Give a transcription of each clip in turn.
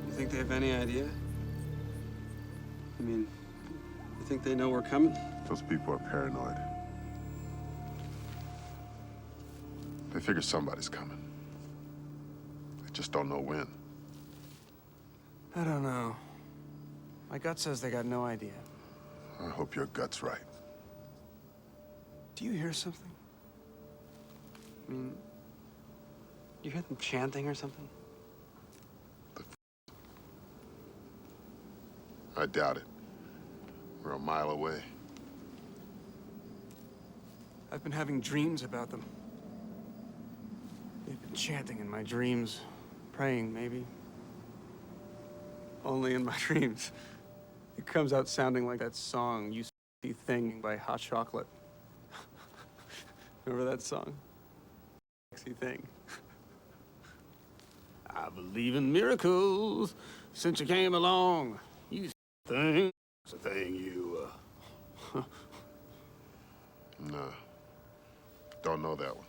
You think they have any idea? I mean, you think they know we're coming? Those people are paranoid. They figure somebody's coming. They just don't know when. I don't know. My gut says they got no idea. I hope your gut's right. Do you hear something? I mean, you hear them chanting or something? I doubt it. We're a mile away. I've been having dreams about them. They've been chanting in my dreams. Praying, maybe. Only in my dreams. It comes out sounding like that song, You See Thing by Hot Chocolate. Remember that song? Sexy Thing. I believe in miracles since you came along. You thing, it's a thing you, Nah. Don't know that one.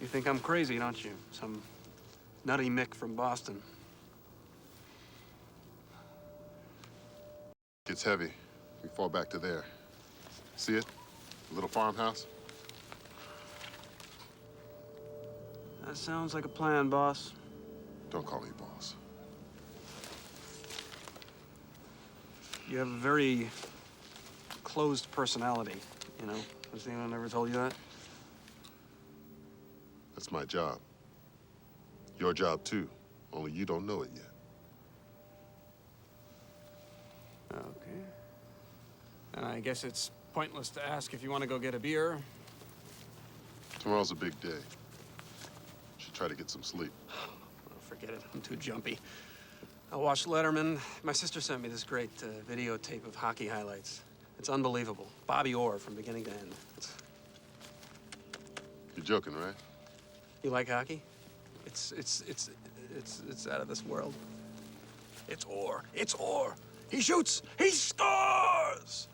You think I'm crazy, don't you? Some nutty Mick from Boston. It's heavy. We fall back to there. See it? The little farmhouse? That sounds like a plan, boss. Don't call me boss. You have a very closed personality, you know? Has anyone ever told you that? That's my job. Your job, too. Only you don't know it yet. Okay. And I guess it's pointless to ask if you want to go get a beer. Tomorrow's a big day. Should try to get some sleep. Oh, forget it. I'm too jumpy. I'll watch Letterman. My sister sent me this great videotape of hockey highlights. It's unbelievable. Bobby Orr from beginning to end. You're joking, right? You like hockey? It's out of this world. It's Orr. It's Orr. He shoots. He scores.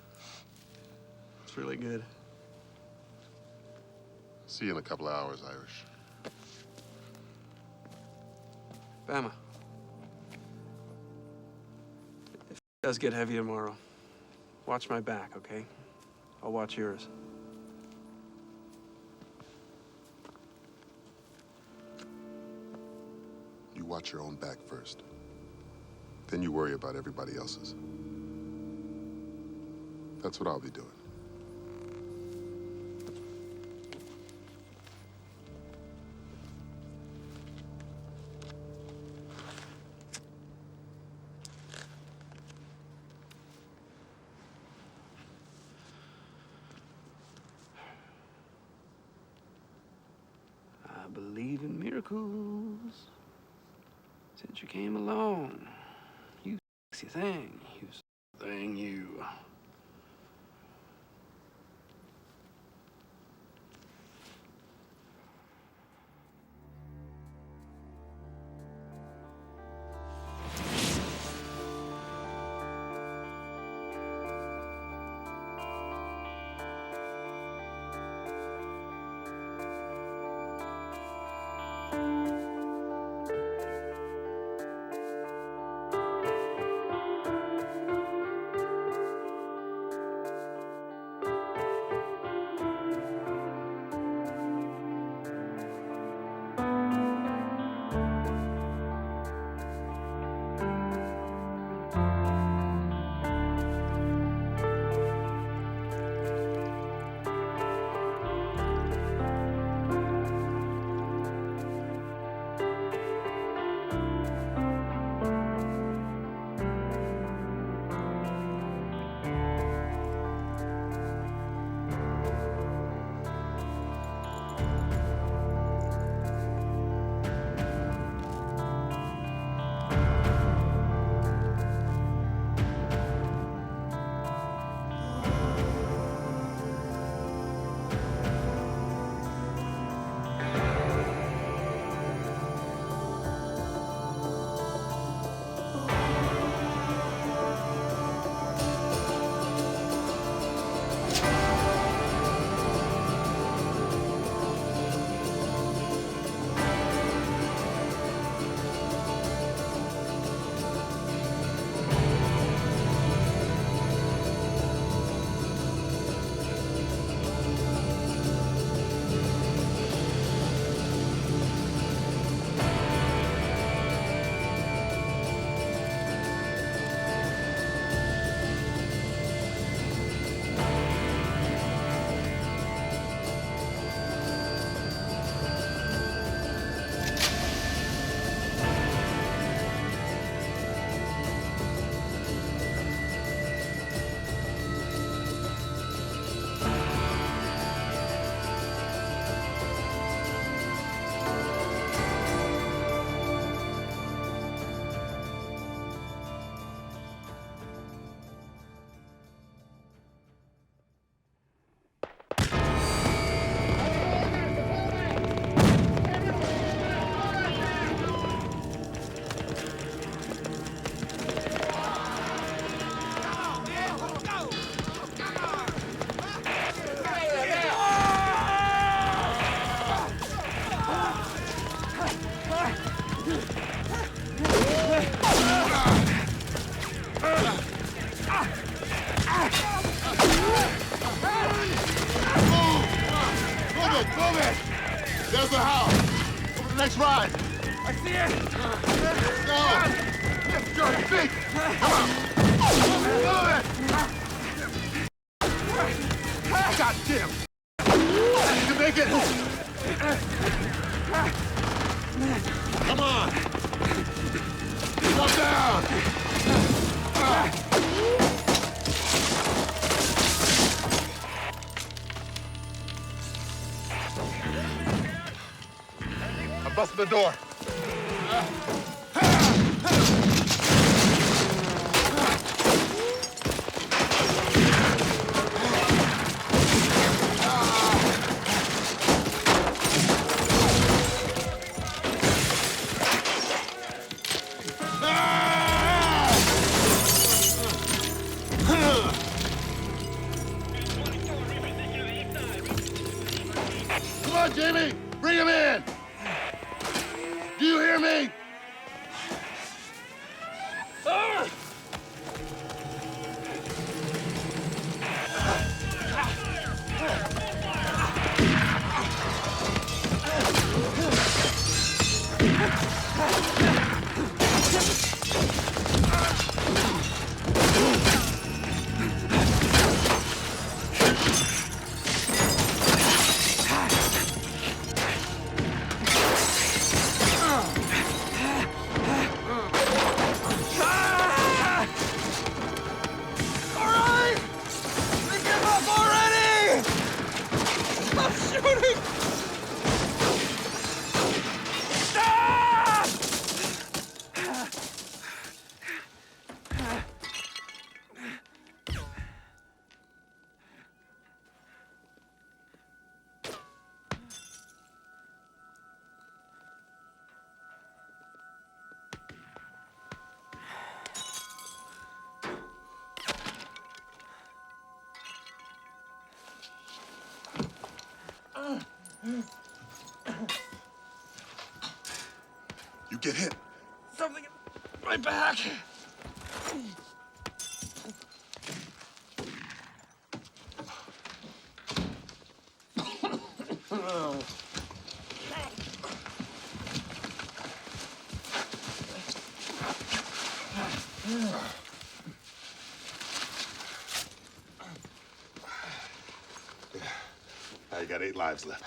It's really good. See you in a couple of hours, Irish. Bama. If it does get heavy tomorrow, watch my back, okay? I'll watch yours. You watch your own back first. Then you worry about everybody else's. That's what I'll be doing. I believe in miracles since you came along. You sexy thing. You thing, you. Move it! There's the house. Over the next ride. I see it! Go! Lift your feet! Come on! Move it! God damn! You can make it! Come on! Drop down! I'm busting the door. Come on, Jamie! Bring him in! Do you hear me? You get hit. Something in my back. Now you got 8 lives left.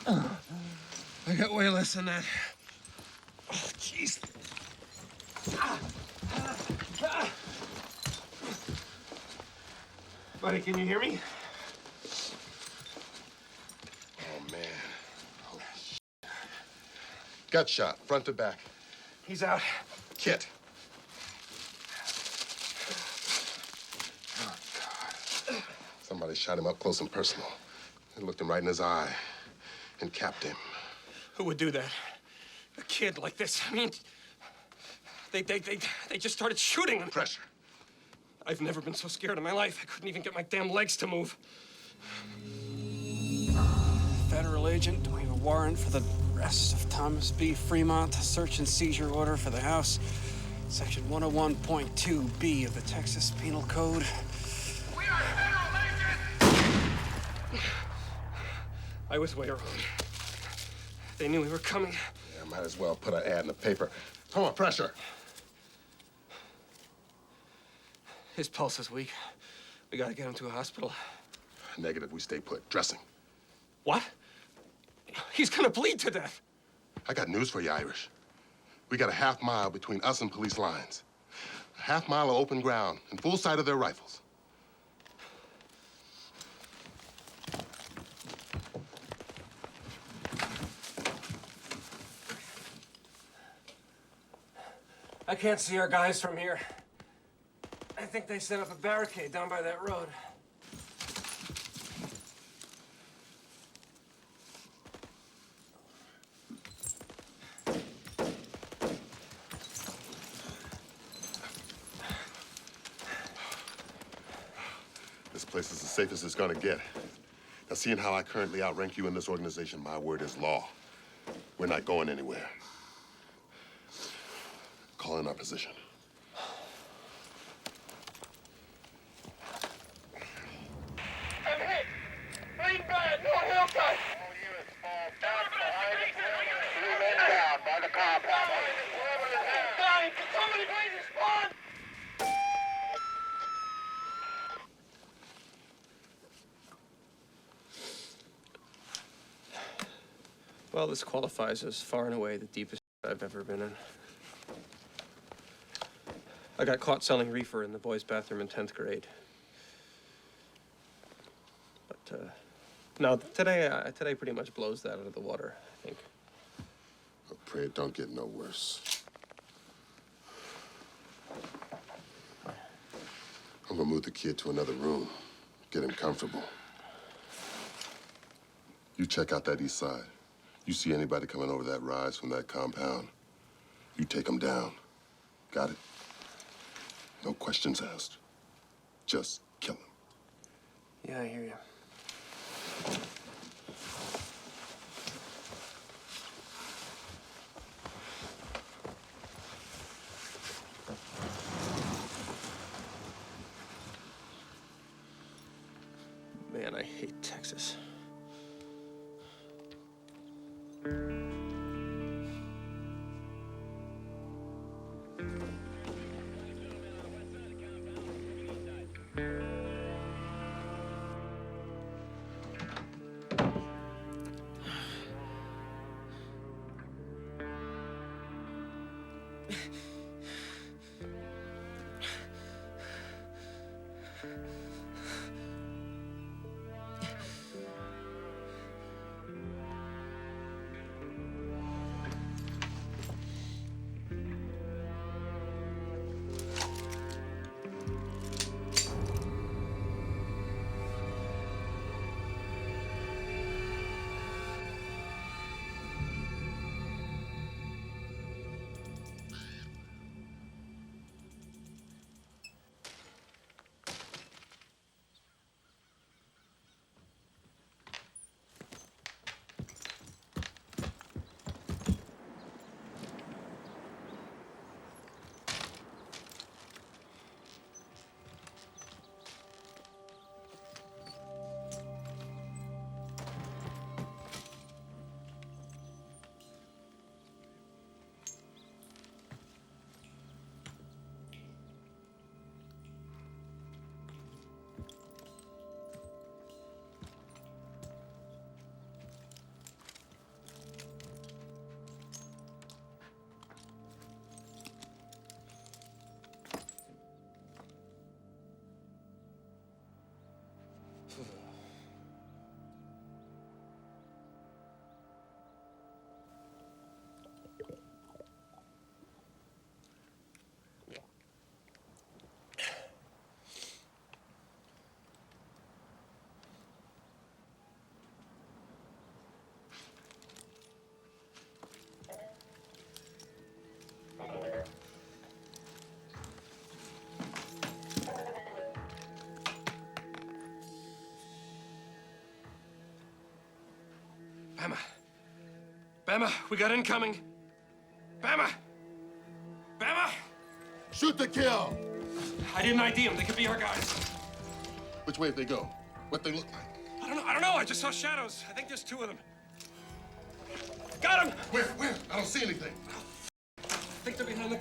I got way less than that. Oh, jeez. Buddy, can you hear me? Oh, man. Oh, shit. Gut shot, front to back. He's out. Kit. Oh, God. Somebody shot him up close and personal. They looked him right in his eye and capped him. Who would do that? A kid like this. I mean, they just started shooting him. Pressure. I've never been so scared in my life. I couldn't even get my damn legs to move. Federal agent, do we have a warrant for the arrest of Thomas B. Fremont? Search and seizure order for the house. Section 101.2B of the Texas Penal Code. We are federal agents! I was way wrong. They knew we were coming. Yeah, might as well put an ad in the paper. Come on, pressure. His pulse is weak. We gotta get him to a hospital. Negative, we stay put. Dressing. What? He's gonna bleed to death. I got news for you, Irish. We got a half mile between us and police lines. A half mile of open ground in full sight of their rifles. I can't see our guys from here. I think they set up a barricade down by that road. This place is as safe as it's gonna get. Now, seeing how I currently outrank you in this organization, my word is law. We're not going anywhere. Call in our position. I'm hit! Bleed bad! No haircut! Well, this qualifies as far and away the deepest I've ever been in. I got caught selling reefer in the boys' bathroom in 10th grade. But, no, today pretty much blows that out of the water, I think. I pray it don't get no worse. I'm gonna move the kid to another room, get him comfortable. You check out that east side. You see anybody coming over that rise from that compound, you take them down. Got it? No questions asked. Just kill him. Yeah, I hear you. Man, I hate Texas. Bama. Bama, we got incoming. Bama! Bama! Shoot to kill! I didn't ID them. They could be our guys. Which way did they go? What they look like? I don't know. I just saw shadows. I think there's two of them. Got him! Where? I don't see anything. I think they're behind the...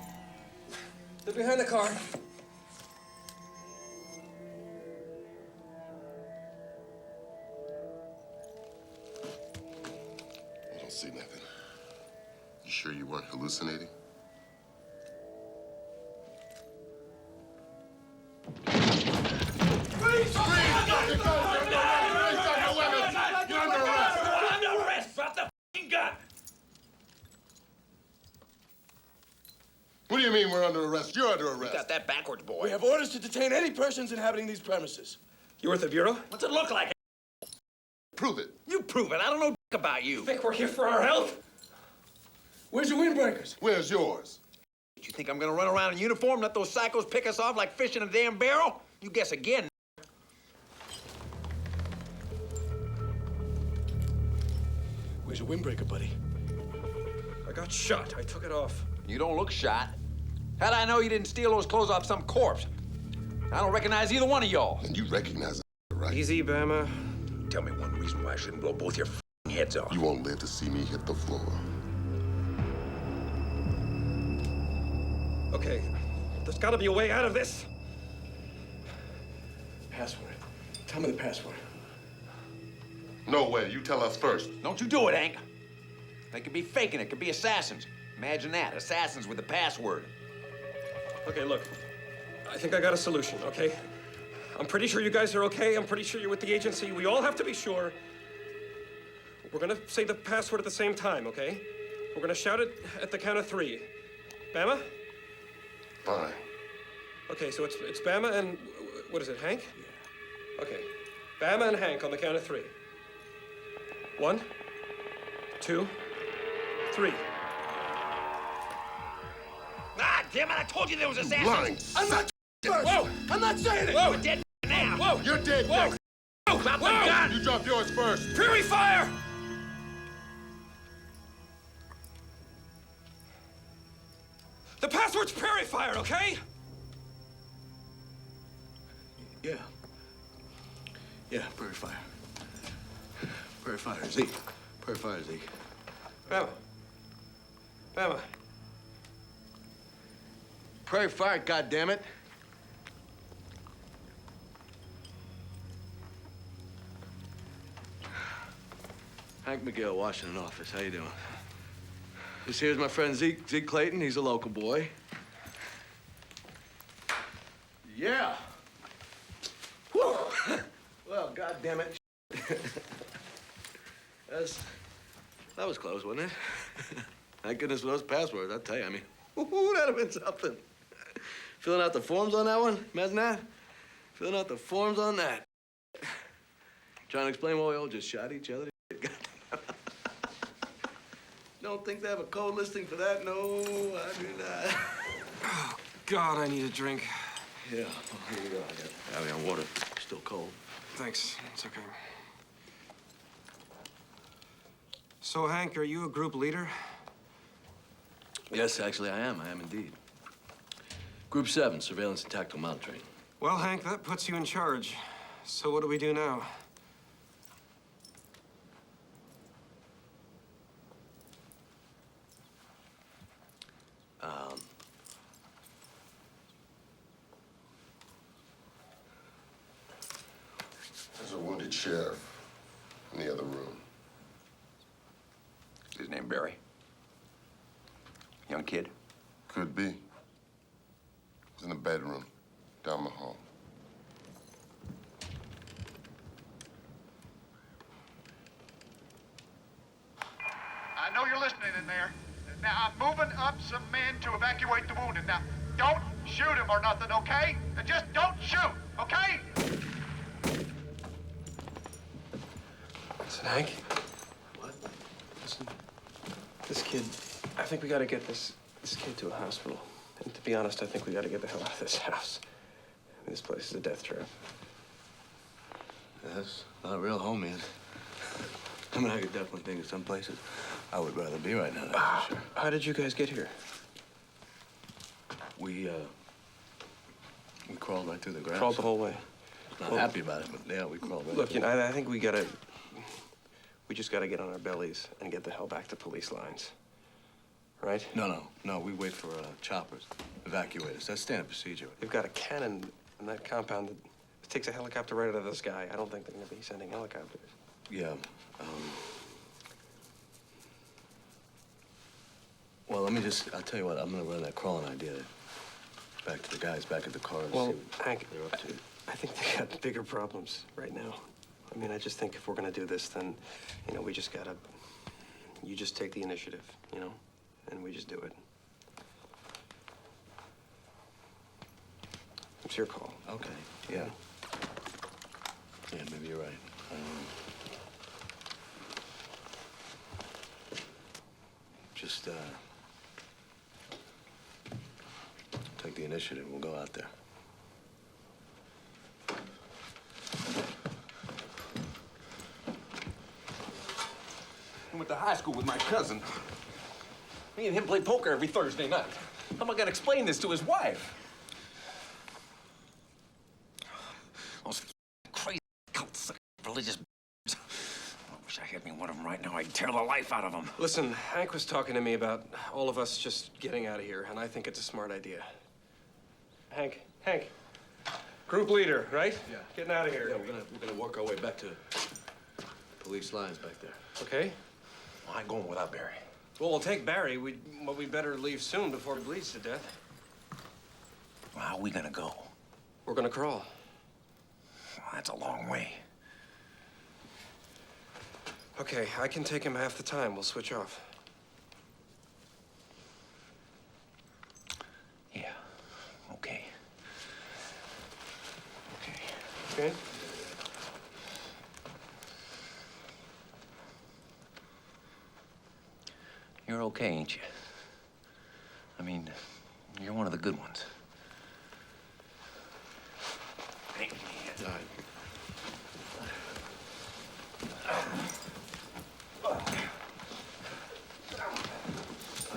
They're behind the car. I don't see nothing. You sure you weren't hallucinating? What do you mean we're under arrest? You're under arrest. Got that backwards, boy. We have orders to detain any persons inhabiting these premises. You with the Bureau? What's it look like? Prove it. You prove it. I don't know about you. Think we're here for our health? Where's your windbreakers? Where's yours? You think I'm gonna run around in uniform and let those psychos pick us off like fish in a damn barrel? You guess again. Where's your windbreaker, buddy? I got shot. I took it off. You don't look shot. How'd I know you didn't steal those clothes off some corpse? I don't recognize either one of y'all. And you recognize it, right? Easy, Bama. Tell me one reason why I shouldn't blow both your heads off. You won't live to see me hit the floor. Okay, there's gotta be a way out of this. Password. Tell me the password. No way. You tell us first. Don't you do it, Hank. They could be faking it, could be assassins. Imagine that, assassins with a password. Okay, look. I think I got a solution, okay? I'm pretty sure you guys are okay. I'm pretty sure you're with the agency. We all have to be sure. We're gonna say the password at the same time, okay? We're gonna shout it at the count of 3. Bama? Fine. Okay, so it's Bama and, what is it, Hank? Yeah. Okay. Bama and Hank on the count of 3. 1, 2, 3. Ah, damn it, I told you there was assassins! Lying. I'm not Whoa! I'm not saying it! Whoa! We're dead now! Whoa! You're dead. Whoa! Whoa! Drop the gun! You drop yours first. Prairie fire! The password's Prairie Fire, okay? Yeah. Yeah, Prairie Fire. Prairie Fire, Zeke. Prairie Fire, Zeke. Bama. Bama. Prairie Fire, goddammit. Hank McGill, Washington office. How you doing? This here's my friend Zeke Clayton. He's a local boy. Yeah. Whew. Well, goddammit. That was close, wasn't it? Thank goodness for those passwords, I tell you. I mean, that'd have been something. Filling out the forms on that one? Imagine that. Filling out the forms on that. Trying to explain why we all just shot each other. Don't think they have a code listing for that? No, I do not. Oh, God, I need a drink. Yeah, well, here you go. I got on water. Still cold. Thanks. It's okay. So, Hank, are you a group leader? Yes, actually, I am. I am indeed. Group 7, surveillance and tactical monitoring. Well, Hank, that puts you in charge. So what do we do now? There's a wounded sheriff in the other room. His name Barry. Young kid. Could be. He's in the bedroom, down the hall. I know you're listening in there. Now, I'm moving up some men to evacuate the wounded. Now, don't shoot him or nothing, okay? Just don't shoot, okay? Listen, Hank. What? Listen, this kid, I think we gotta get this kid to a hospital. And to be honest, I think we gotta get the hell out of this house. I mean, this place is a death trap. That's not real home, man. I mean, I could definitely think of some places I would rather be right now, that's for sure. How did you guys get here? We crawled right through the grass. Crawled the whole way. Not happy about it, but yeah, we crawled right Look, through. you know, I think we just gotta get on our bellies and get the hell back to police lines. Right? No, we wait for choppers, evacuate us. That's standard procedure. They've got a cannon in that compound that takes a helicopter right out of the sky. I don't think they're gonna be sending helicopters. Yeah. Well, I'll tell you what, I'm gonna run that crawling idea back to the guys back at the car and see Well, what Hank, they're up to. I think they got bigger problems right now. I mean, I just think if we're gonna do this, then, you know, you just take the initiative, you know, and we just do it. It's your call. Okay, yeah. Yeah, maybe you're right. Just, take the initiative. We'll go out there. I went to high school with my cousin. Me and him play poker every Thursday night. How am I gonna explain this to his wife? Those crazy cults, religious. I wish I had me one of them right now. I'd tear the life out of them. Listen, Hank was talking to me about all of us just getting out of here, and I think it's a smart idea. Hank, group leader, right? Yeah. Getting out of here. Yeah, we're gonna work our way back to police lines back there. Okay? I ain't going without Barry. Well, we'll take Barry. But we better leave soon before he bleeds to death. Well, how are we gonna go? We're gonna crawl. Well, that's a long way. Okay, I can take him half the time. We'll switch off. Yeah, okay. Okay. Okay? You're okay, ain't you? I mean, you're one of the good ones. Hey, All right. All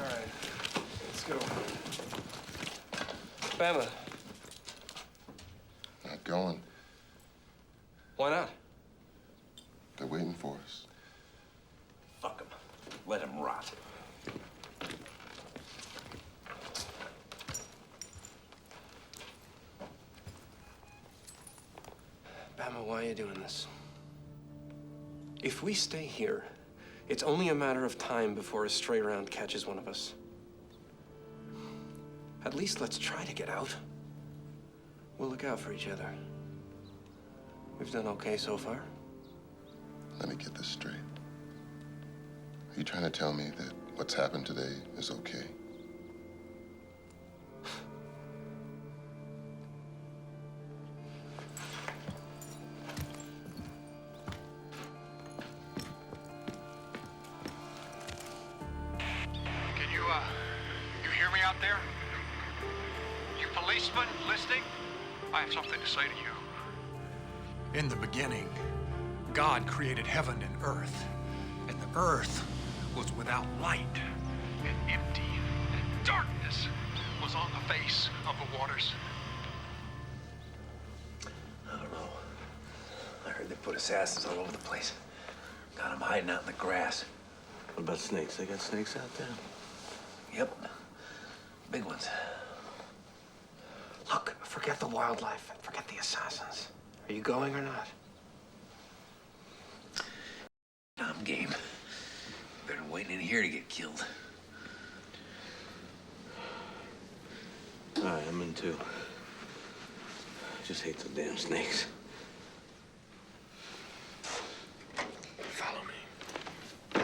right. Let's go. Bama, Not going. why not? They're waiting for us. fuck him. Let him rot. Bama, why are you doing this? If we stay here, it's only a matter of time before a stray round catches one of us. At least let's try to get out. We'll look out for each other. We've done okay so far. Let me get this straight. Are you trying to tell me that what's happened today is okay? Can you hear me out there? You policemen listening? I have something to say to you. In the beginning, God created heaven and earth, and the earth was without light. And empty, and darkness was on the face of the waters. I don't know. I heard they put assassins all over the place. Got them hiding out in the grass. What about snakes? They got snakes out there? Yep. Big ones. Look, forget the wildlife and forget the assassins. Are you going or not? I'm game. Better than waiting in here to get killed. All right, I'm in too. I just hate the damn snakes. Follow me.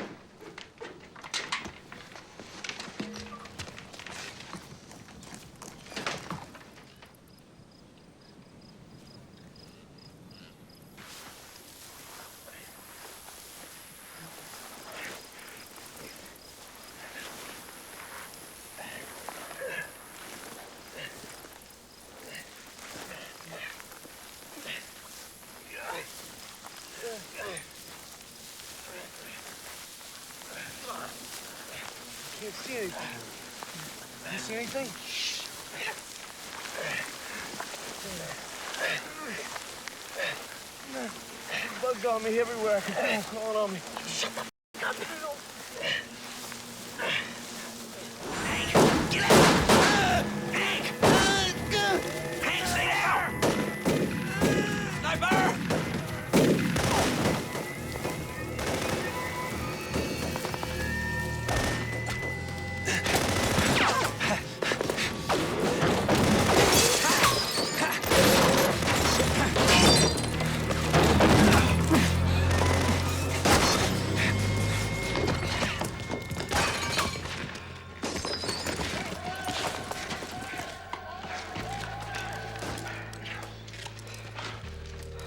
Can't see anything. You see anything? Bugs on me everywhere. I can feel them crawling on me. Shut the f up.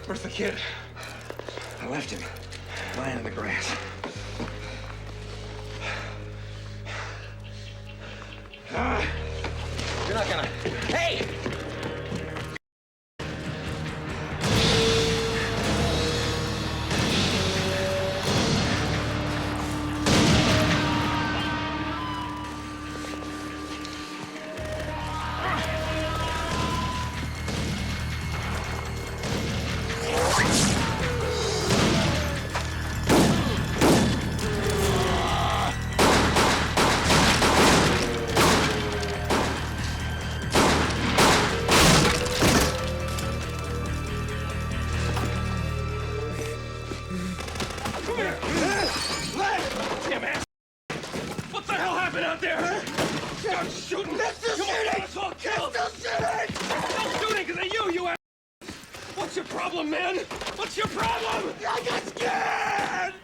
Where's the kid? I left him lying in the grass. You're not gonna... Hey! Damn it! shooting! They're still shooting! They're still shooting! Still shooting because of you ass! What's your problem, man? What's your problem? I got scared!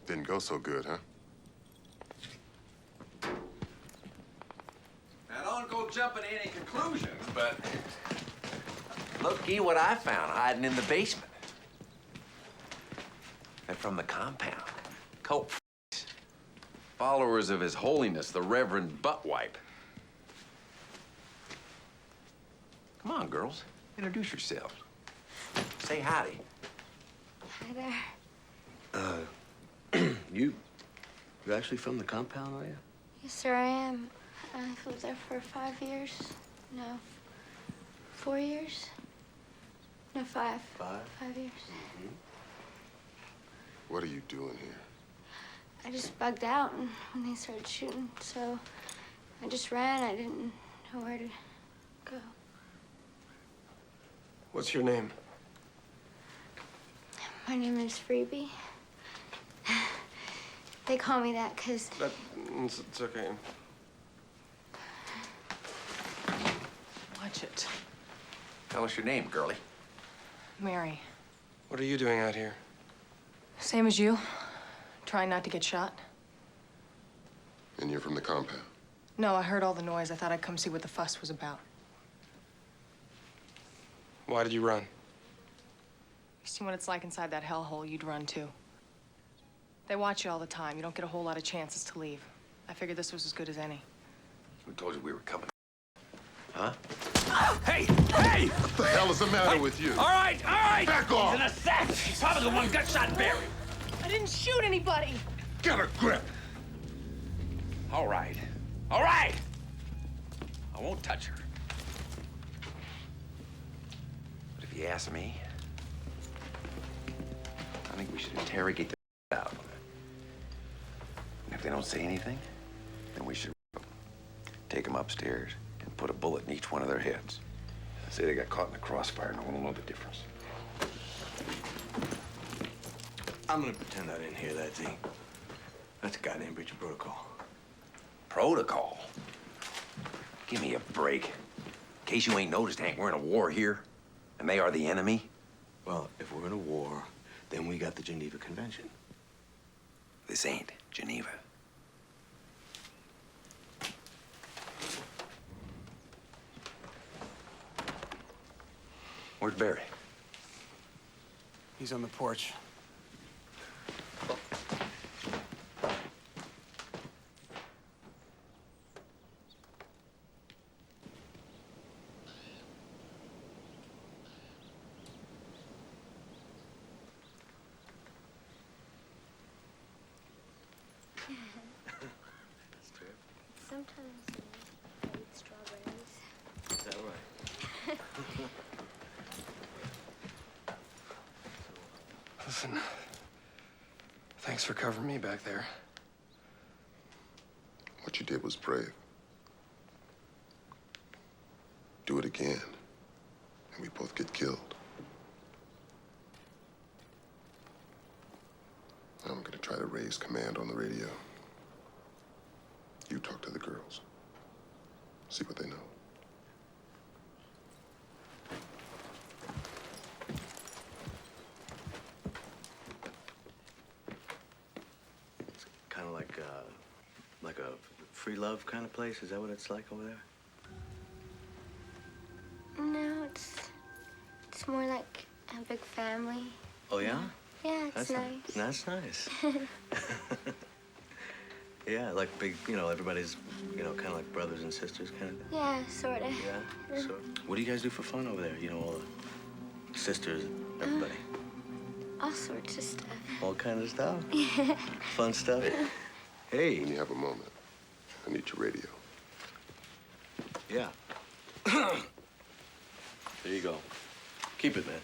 Didn't go so good, huh? Now, don't go jumping to any conclusions, but looky what I found hiding in the basement. They're from the compound. Cult f***s. Followers of His Holiness, the Reverend Buttwipe. Come on, girls. Introduce yourselves. Say howdy. Hi there. You're actually from the compound, are you? Yes, sir, I am. I've lived there for 5 years. No, 4 years? No, 5. 5? 5 years. What are you doing here? I just bugged out when they started shooting, so I just ran. I didn't know where to go. What's your name? My name is Freebie. They call me that because It's okay. Watch it. Tell us your name, girlie. Mary. What are you doing out here? Same as you. Trying not to get shot. And you're from the compound? No, I heard all the noise. I thought I'd come see what the fuss was about. Why did you run? You see what it's like inside that hellhole, you'd run too. They watch you all the time. You don't get a whole lot of chances to leave. I figured this was as good as any. Who told you we were coming? Huh? Hey! Hey! What the hell is the matter with you? All right! All right! Back off! He's an assassin! He's probably the one who got shot and buried. I didn't shoot anybody! Get a grip! All right. All right! I won't touch her. But if you ask me, I think we should interrogate the out of them. And if they don't say anything, then we should take them upstairs and put a bullet in each one of their heads. Say they got caught in the crossfire, no one will know the difference. I'm gonna pretend I didn't hear that, Z. That's a goddamn breach of protocol. Protocol? Give me a break. In case you ain't noticed, Hank, we're in a war here, and they are the enemy. Well, if we're in a war, then we got the Geneva Convention. This ain't Geneva. Where's Barry? He's on the porch. sometimes I eat strawberries. Is that right? Listen, thanks for covering me back there. What you did was brave. Do it again, and we both get killed. I'm gonna try to raise command on the radio. You talk to the girls. See what they know. It's kind of like a free love kind of place. Is that what it's like over there? No, it's more like a big family. Oh, yeah? Yeah, it's nice. That's nice. Yeah, like big, everybody's, kind of like brothers and sisters kind of thing. Yeah, sort of. Yeah? So, what do you guys do for fun over there? All the sisters, everybody. All sorts of stuff. All kinds of stuff? Fun stuff? Hey. When you have a moment, I need your radio. Yeah. There you go. Keep it, man.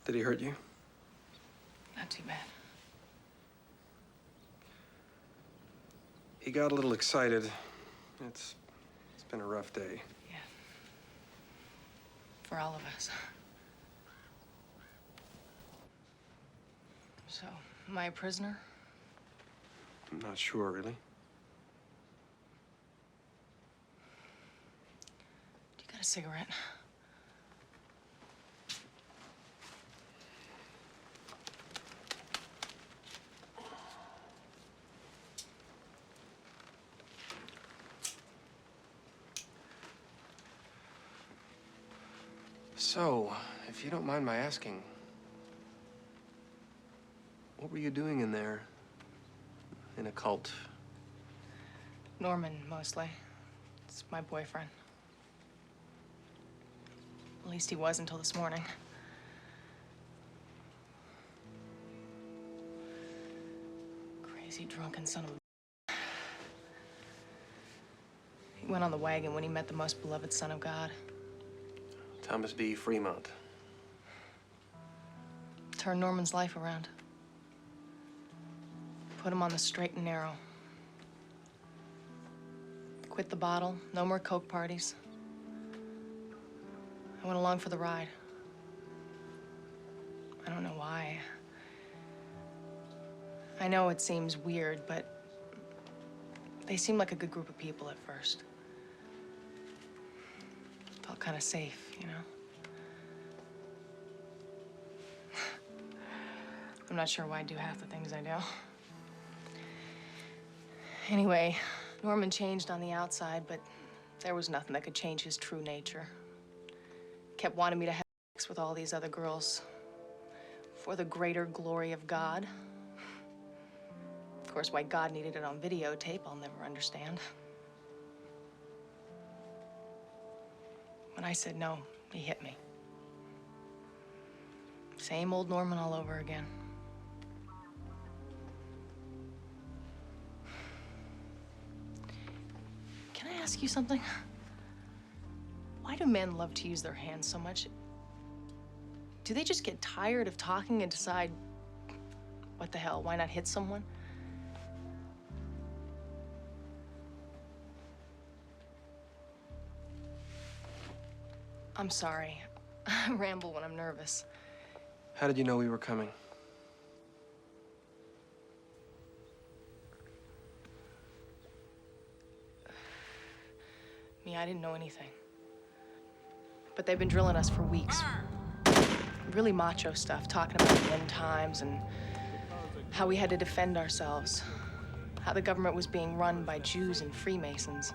Did he hurt you? Not too bad. He got a little excited. It's been a rough day. Yeah. For all of us. So, am I a prisoner? I'm not sure, really. Do you got a cigarette? So, if you don't mind my asking, what were you doing in there? In a cult? Norman, mostly. It's my boyfriend. At least he was until this morning. Crazy, drunken son of a... He went on the wagon when he met the most beloved son of God. Thomas B. Fremont. Turned Norman's life around. Put him on the straight and narrow. Quit the bottle, no more coke parties. I went along for the ride. I don't know why. I know it seems weird, but they seemed like a good group of people at first. Felt kind of safe, you know? I'm not sure why I do half the things I do. Anyway, Norman changed on the outside, but there was nothing that could change his true nature. Kept wanting me to have sex with all these other girls for the greater glory of God. Of course, why God needed it on videotape, I'll never understand. When I said no, he hit me. Same old Norman all over again. Can I ask you something? Why do men love to use their hands so much? Do they just get tired of talking and decide, what the hell, why not hit someone? I'm sorry. I ramble when I'm nervous. How did you know we were coming? Me, I didn't know anything. But they've been drilling us for weeks. Really macho stuff, talking about the end times and how we had to defend ourselves. How the government was being run by Jews and Freemasons.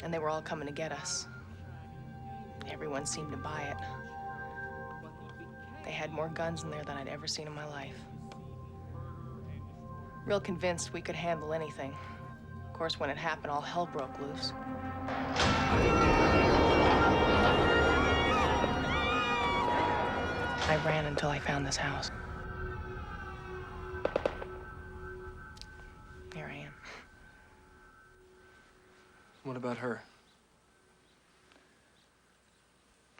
And they were all coming to get us. Everyone seemed to buy it. They had more guns in there than I'd ever seen in my life. Real convinced we could handle anything. Of course, when it happened, all hell broke loose. I ran until I found this house. Here I am. What about her?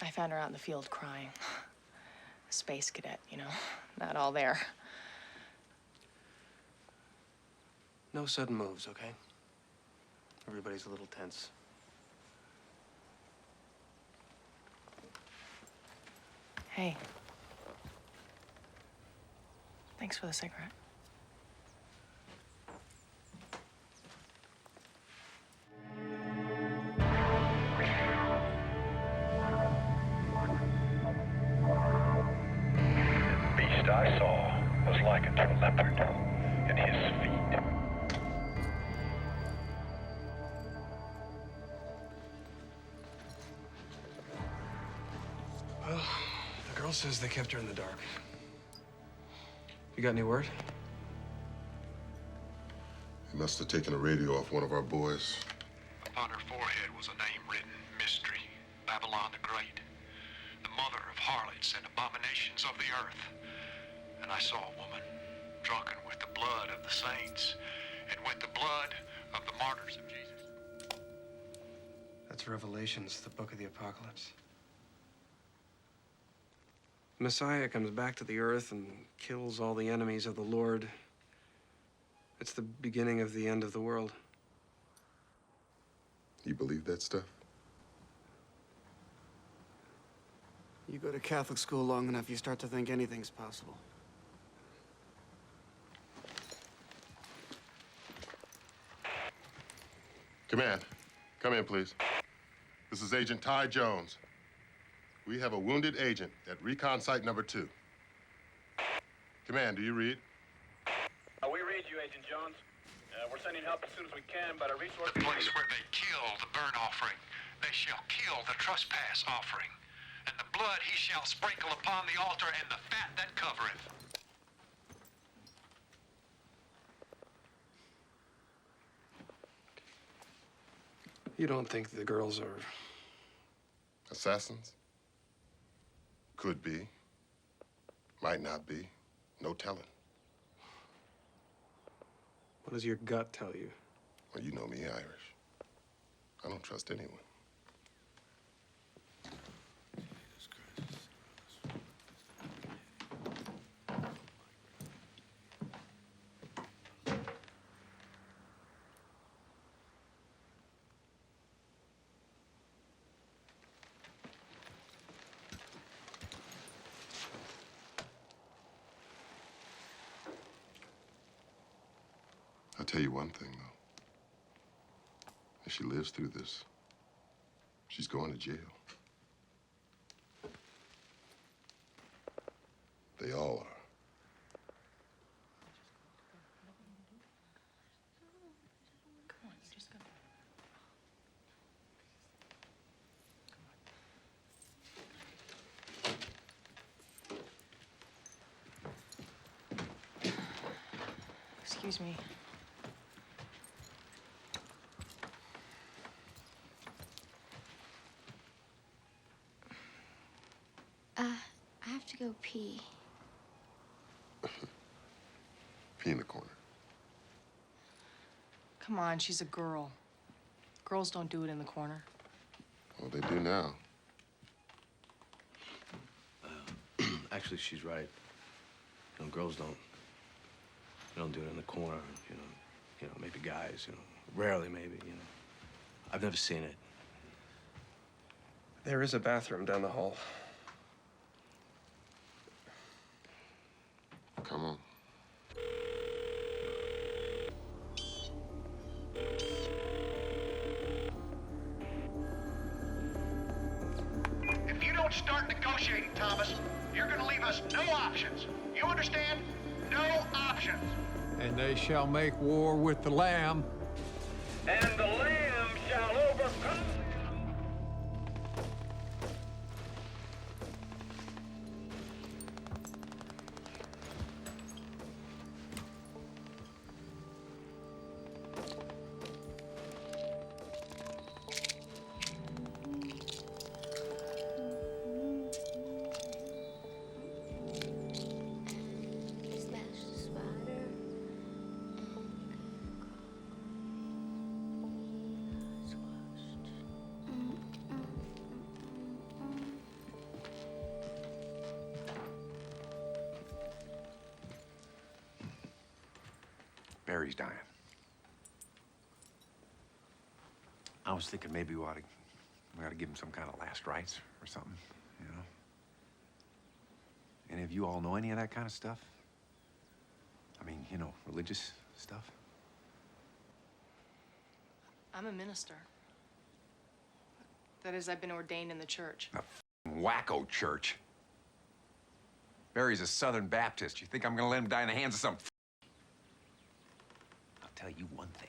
I found her out in the field crying. A space cadet, you know, not all there. No sudden moves, okay? Everybody's a little tense. Hey. Thanks for the cigarette. I saw was likened to a leopard in his feet. Well, the girl says they kept her in the dark. You got any word? He must have taken a radio off one of our boys. Upon her forehead was a name written, Mystery, Babylon the Great, the mother of harlots and abominations of the earth. And I saw a woman drunken with the blood of the saints and with the blood of the martyrs of Jesus. That's Revelations, the book of the Apocalypse. Messiah comes back to the earth and kills all the enemies of the Lord. It's the beginning of the end of the world. You believe that stuff? You go to Catholic school long enough, you start to think anything's possible. Command, come in, please. This is Agent Ty Jones. We have a wounded agent at Recon Site number 2. Command, do you read? We read you, Agent Jones. We're sending help as soon as we can, but our resources... The place where they kill the burnt offering, they shall kill the trespass offering. And the blood he shall sprinkle upon the altar, and the fat that covereth. You don't think the girls are... Assassins? Could be. Might not be. No telling. What does your gut tell you? Well, you know me, Irish. I don't trust anyone. I'll tell you one thing, though. If she lives through this, she's going to jail. They all are. Excuse me. I have to go pee. Pee in the corner. Come on, she's a girl. Girls don't do it in the corner. Well, they do now. Actually, she's right. You know, girls don't do it in the corner. You know, maybe guys. You know, rarely, maybe. You know, I've never seen it. There is a bathroom down the hall. Come on. If you don't start negotiating, Thomas, you're gonna leave us no options. You understand? No options. And they shall make war with the Lamb. And the Lamb shall overcome. Smash the spider and squashed. Barry's dying. I was thinking maybe we ought to give him some kind of last rites or something, you know? Any of you all know any of that kind of stuff? I mean, you know, religious stuff? I'm a minister. That is, I've been ordained in the church. The wacko church. Barry's a Southern Baptist. You think I'm gonna let him die in the hands of some... I'll tell you one thing.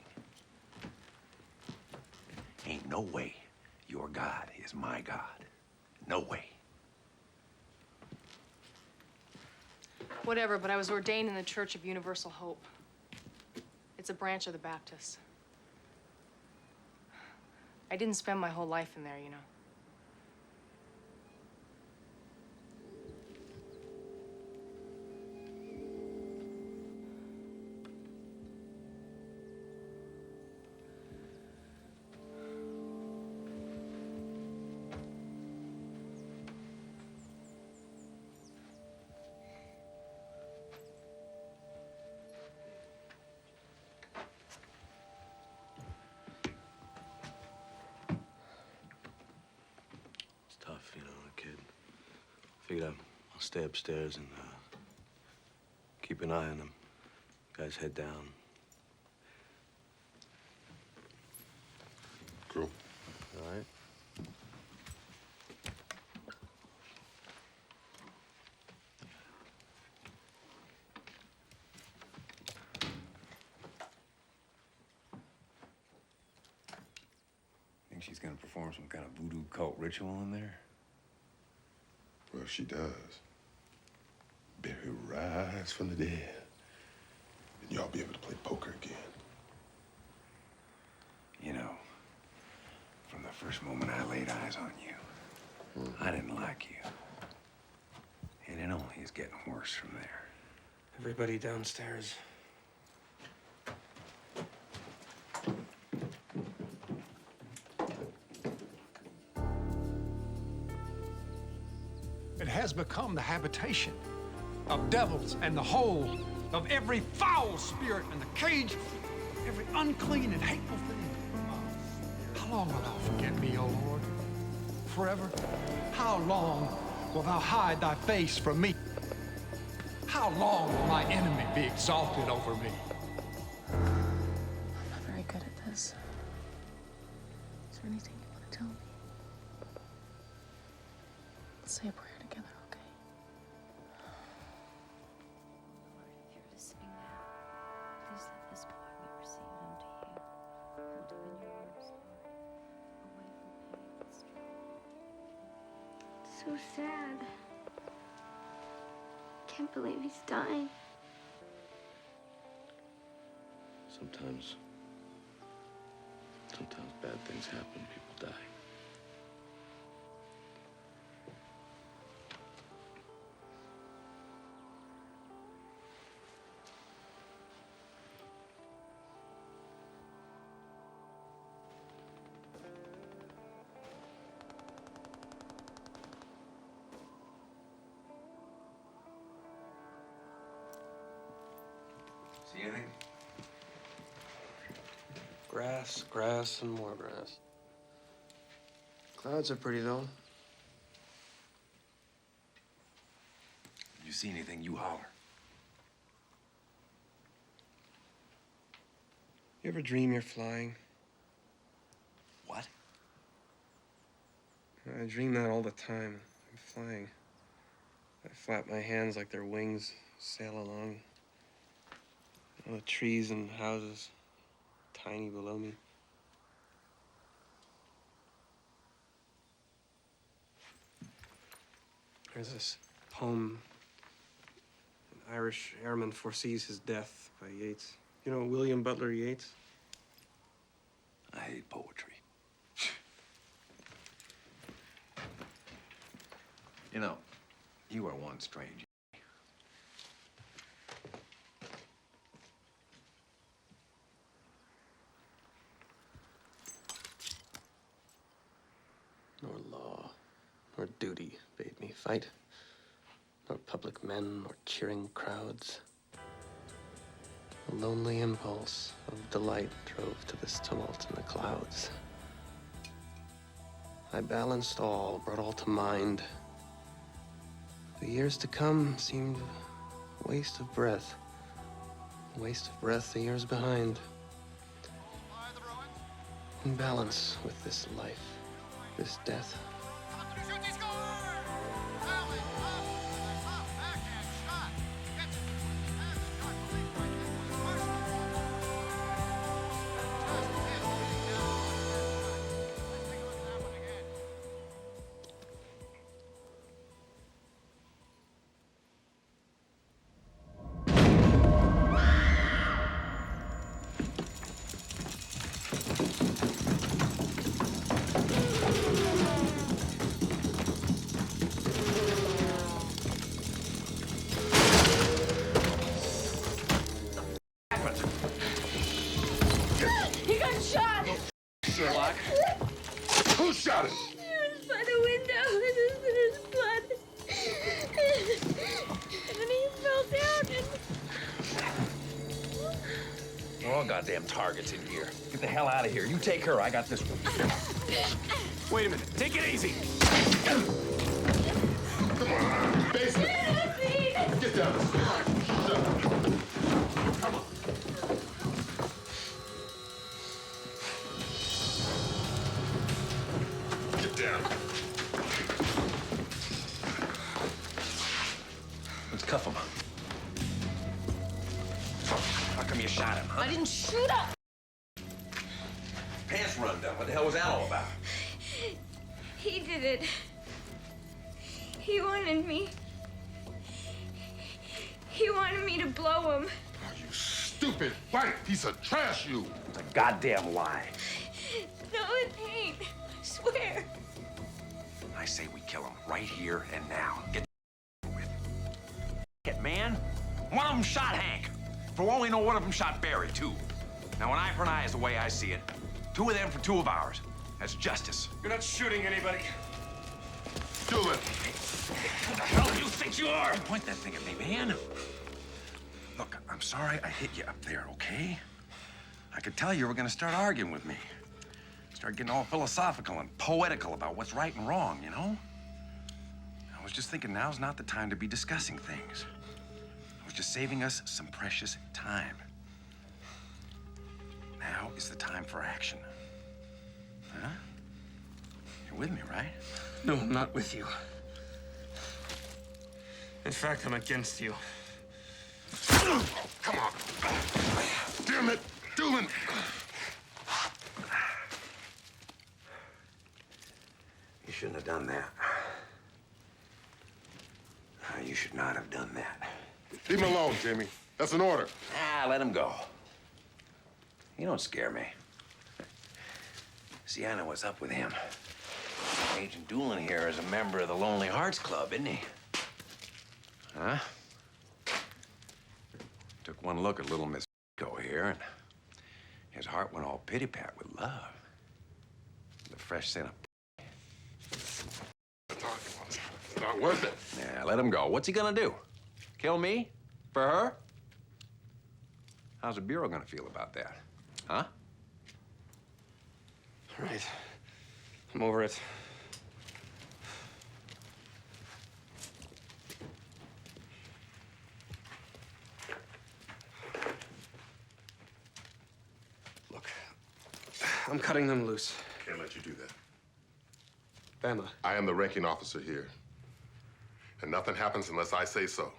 Ain't no way your God is my God. No way. Whatever, but I was ordained in the Church of Universal Hope. It's a branch of the Baptists. I didn't spend my whole life in there, you know. It's tough, you know, a kid. Figured I'll stay upstairs and keep an eye on him. Guys, head down. Cool. All right? Think she's gonna perform some kind of voodoo cult ritual in there? Well, if she does, Barry will rise from the dead, and y'all be able to play poker again. You know, from the first moment I laid eyes on you, I didn't like you. And it only is getting worse from there. Everybody downstairs. It has become the habitation of devils and the hold of every foul spirit and the cage of every unclean and hateful thing. How long wilt thou forget me, O Lord? Forever? How long wilt thou hide thy face from me? How long will my enemy be exalted over me? I'm not very good at this. Is there anything you want to tell me? Let's say a prayer together, okay? Lord, if you're listening now, please let this boy be received unto you. And open your ears, Lord, away from pain and strife. So sad. Can't believe he's dying. Sometimes bad things happen, people die. See anything? Grass, grass, and more grass. Clouds are pretty, though. You see anything, you holler. You ever dream you're flying? What? I dream that all the time. I'm flying. I flap my hands like they're wings, sail along. All the trees and houses, tiny below me. There's this poem. An Irish airman foresees his death by Yeats. You know William Butler Yeats? I hate poetry. You know, you are one strange. Nor law, nor duty bade me fight, nor public men, nor cheering crowds. A lonely impulse of delight drove to this tumult in the clouds. I balanced all, brought all to mind. The years to come seemed waste of breath. Waste of breath the years behind. In balance with this life, this death. shot him? It was by the window. It was in his blood. And then he fell down and... We're all goddamn targets in here. Get the hell out of here. You take her. I got this one. Wait a minute. Take it easy. Come on. Basement. Get down. Shut up. Come on. Get down. Let's cuff him. How come you shot him, huh? I didn't shoot him. Pants run down. What the hell was that all about? He did it. He wanted me. He wanted me to blow him. Oh, you stupid white piece of trash, you. It's a goddamn lie. No, it ain't. I swear. I say we kill him right here and now. Get with. Get man. One of them shot Hank. For all we know, one of them shot Barry, too. Now, an eye for an eye is the way I see it. Two of them for two of ours. That's justice. You're not shooting anybody. Doolin. Who the hell do you think you are? Don't point that thing at me, man. Look, I'm sorry I hit you up there, okay? I could tell you were gonna start arguing with me. Start getting all philosophical and poetical about what's right and wrong, you know? I was just thinking now's not the time to be discussing things. I was just saving us some precious time. Now is the time for action. Huh? You're with me, right? No, I'm not with you. In fact, I'm against you. Come on. Damn it. Doolin. You shouldn't have done that. You should not have done that. Leave him alone, Jimmy. That's an order. Let him go. You don't scare me. See, I know what's up with him. Agent Doolin here is a member of the Lonely Hearts Club, isn't he? Huh? Took one look at little Miss Go here, and his heart went all pity-pat with love. The fresh scent of... It's not worth it. Yeah, let him go. What's he gonna do? Kill me? For her? How's the Bureau gonna feel about that? Huh? All right. I'm over it. Look, I'm cutting them loose. Can't let you do that. Bama. I am the ranking officer here. And nothing happens unless I say so.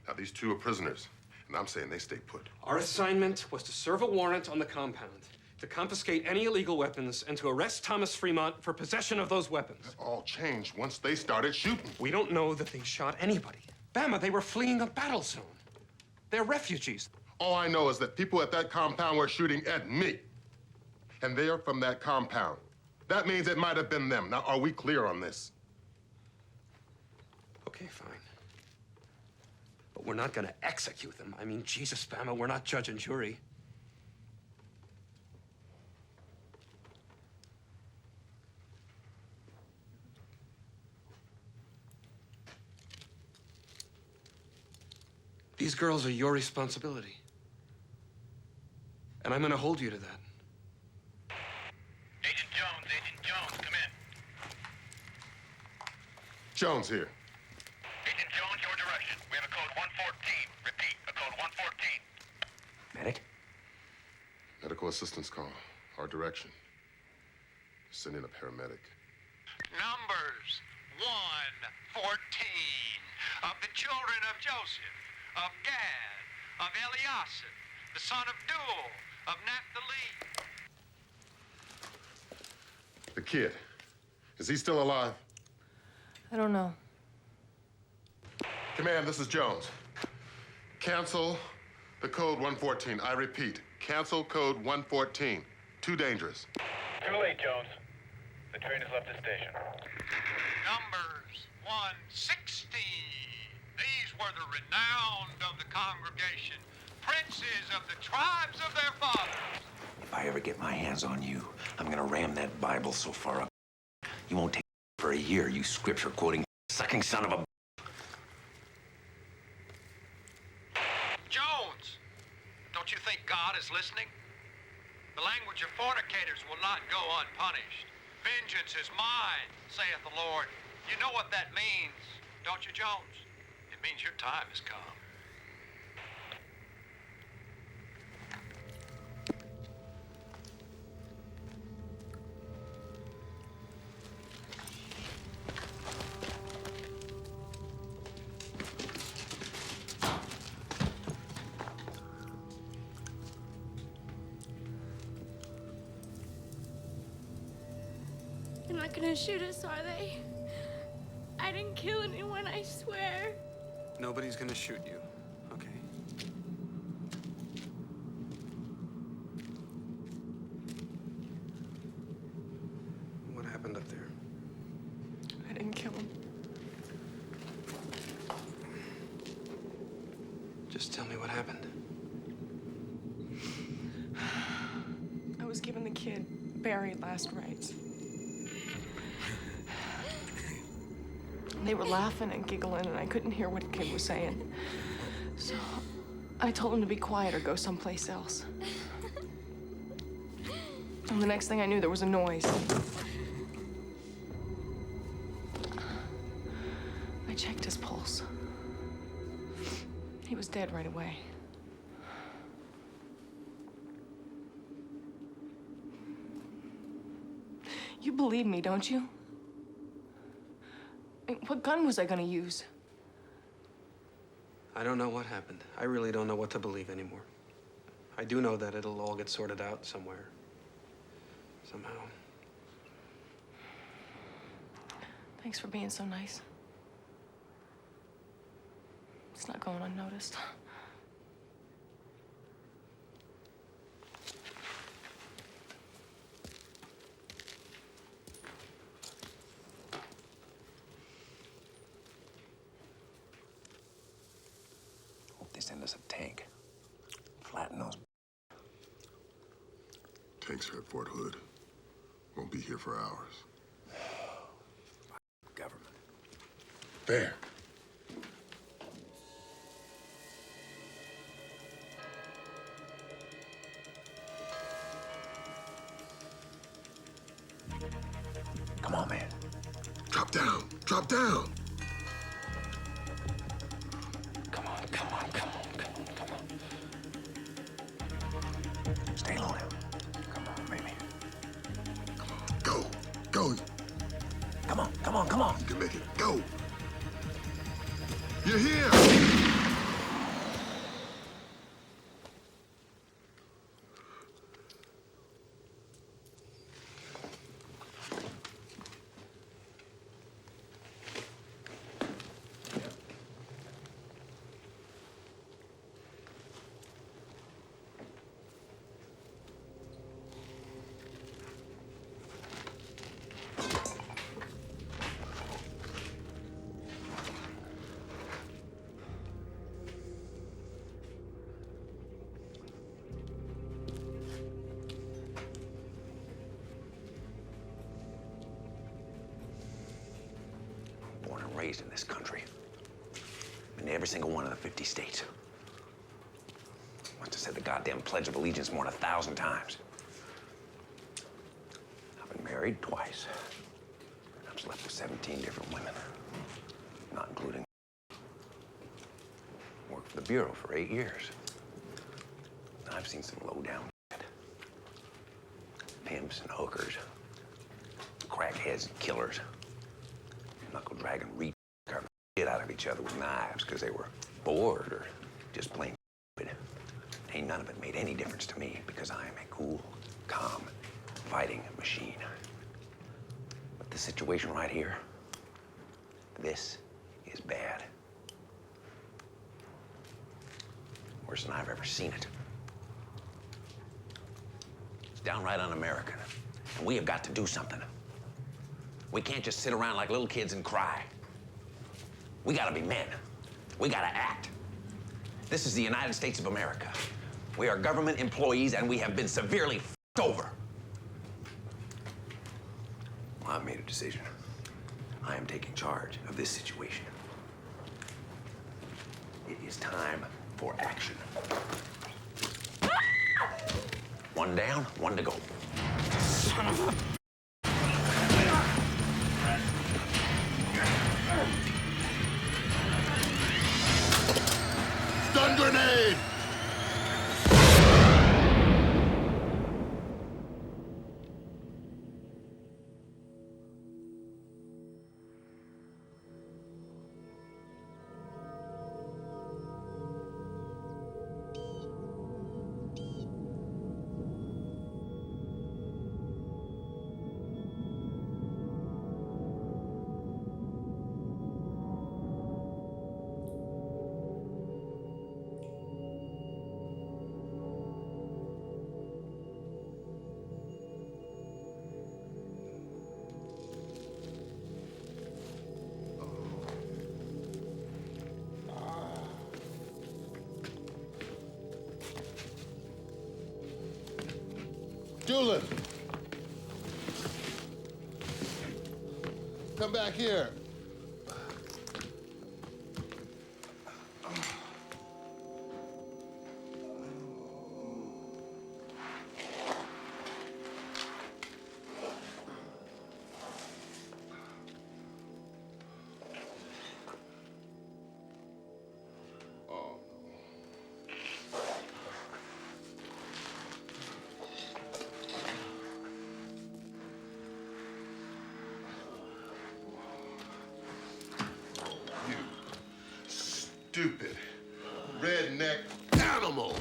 Now, these two are prisoners, and I'm saying they stay put. Our assignment was to serve a warrant on the compound, to confiscate any illegal weapons, and to arrest Thomas Fremont for possession of those weapons. That all changed once they started shooting. We don't know that they shot anybody. Bama, they were fleeing a battle zone. They're refugees. All I know is that people at that compound were shooting at me. And they are from that compound. That means it might have been them. Now, are we clear on this? Okay, fine. But we're not gonna execute them. I mean, Jesus, Bama, we're not judge and jury. These girls are your responsibility. And I'm gonna hold you to that. Agent Jones, come in. Jones here. Agent Jones, your direction. We have a code 114. Repeat, a code 114. Medic? Medical assistance call. Our direction. Send in a paramedic. Numbers 114 of the children of Joseph, of Gad, of Eliasib, the son of Duel, of Naphtali. The kid. Is he still alive? I don't know. Command, this is Jones. Cancel the code 114. I repeat, cancel code 114. Too dangerous. Too late, Jones. The train has left the station. Numbers 116. These were the renowned of the congregation, princes of the tribes of their fathers. If I ever get my hands on you, I'm gonna ram that Bible so far up You won't take for a year, you scripture-quoting, sucking son of a... Jones! Don't you think God is listening? The language of fornicators will not go unpunished. Vengeance is mine, saith the Lord. You know what that means, don't you, Jones? It means your time has come. They're not gonna shoot us, are they? I didn't kill anyone, I swear. Nobody's gonna shoot you, okay? What happened up there? I didn't kill him. Just tell me what happened. I was given the kid buried last rites. They were laughing and giggling, and I couldn't hear what the kid was saying. So I told him to be quiet or go someplace else. And the next thing I knew, there was a noise. I checked his pulse. He was dead right away. You believe me, don't you? What gun was I gonna use? I don't know what happened. I really don't know what to believe anymore. I do know that it'll all get sorted out somewhere. Somehow. Thanks for being so nice. It's not going unnoticed. Hope they send us a tank. Flatten those... Tanks are at Fort Hood. Won't be here for hours. government. There. Come on, man. Drop down. Drop down. Come on, come on, come on, come on, come on. Stay low now. Come on, baby. Go. Go. Come on, come on, come on. You can make it. Go. You're here. Born and raised in this country. Been to every single one of the 50 states. Must have said the goddamn Pledge of Allegiance more than 1,000 times. I've been married twice. I've slept with 17 different women, not including... Worked for the Bureau for 8 years. I've seen some low-down shit. Pimps and hookers, crackheads and killers, knuckle-dragging carving the shit out of each other with knives because they were bored or just plain stupid. Ain't none of it made any difference to me because I am a cool, calm, fighting machine. But the situation right here, this is bad. Worse than I've ever seen it. It's downright un-American, and we have got to do something. We can't just sit around like little kids and cry. We gotta be men. We gotta act. This is the United States of America. We are government employees, and we have been severely f***ed over. Well, I made a decision. I am taking charge of this situation. It is time for action. One down, one to go. Son of a... Stun grenade! Doolin! Come back here. Stupid, redneck animal.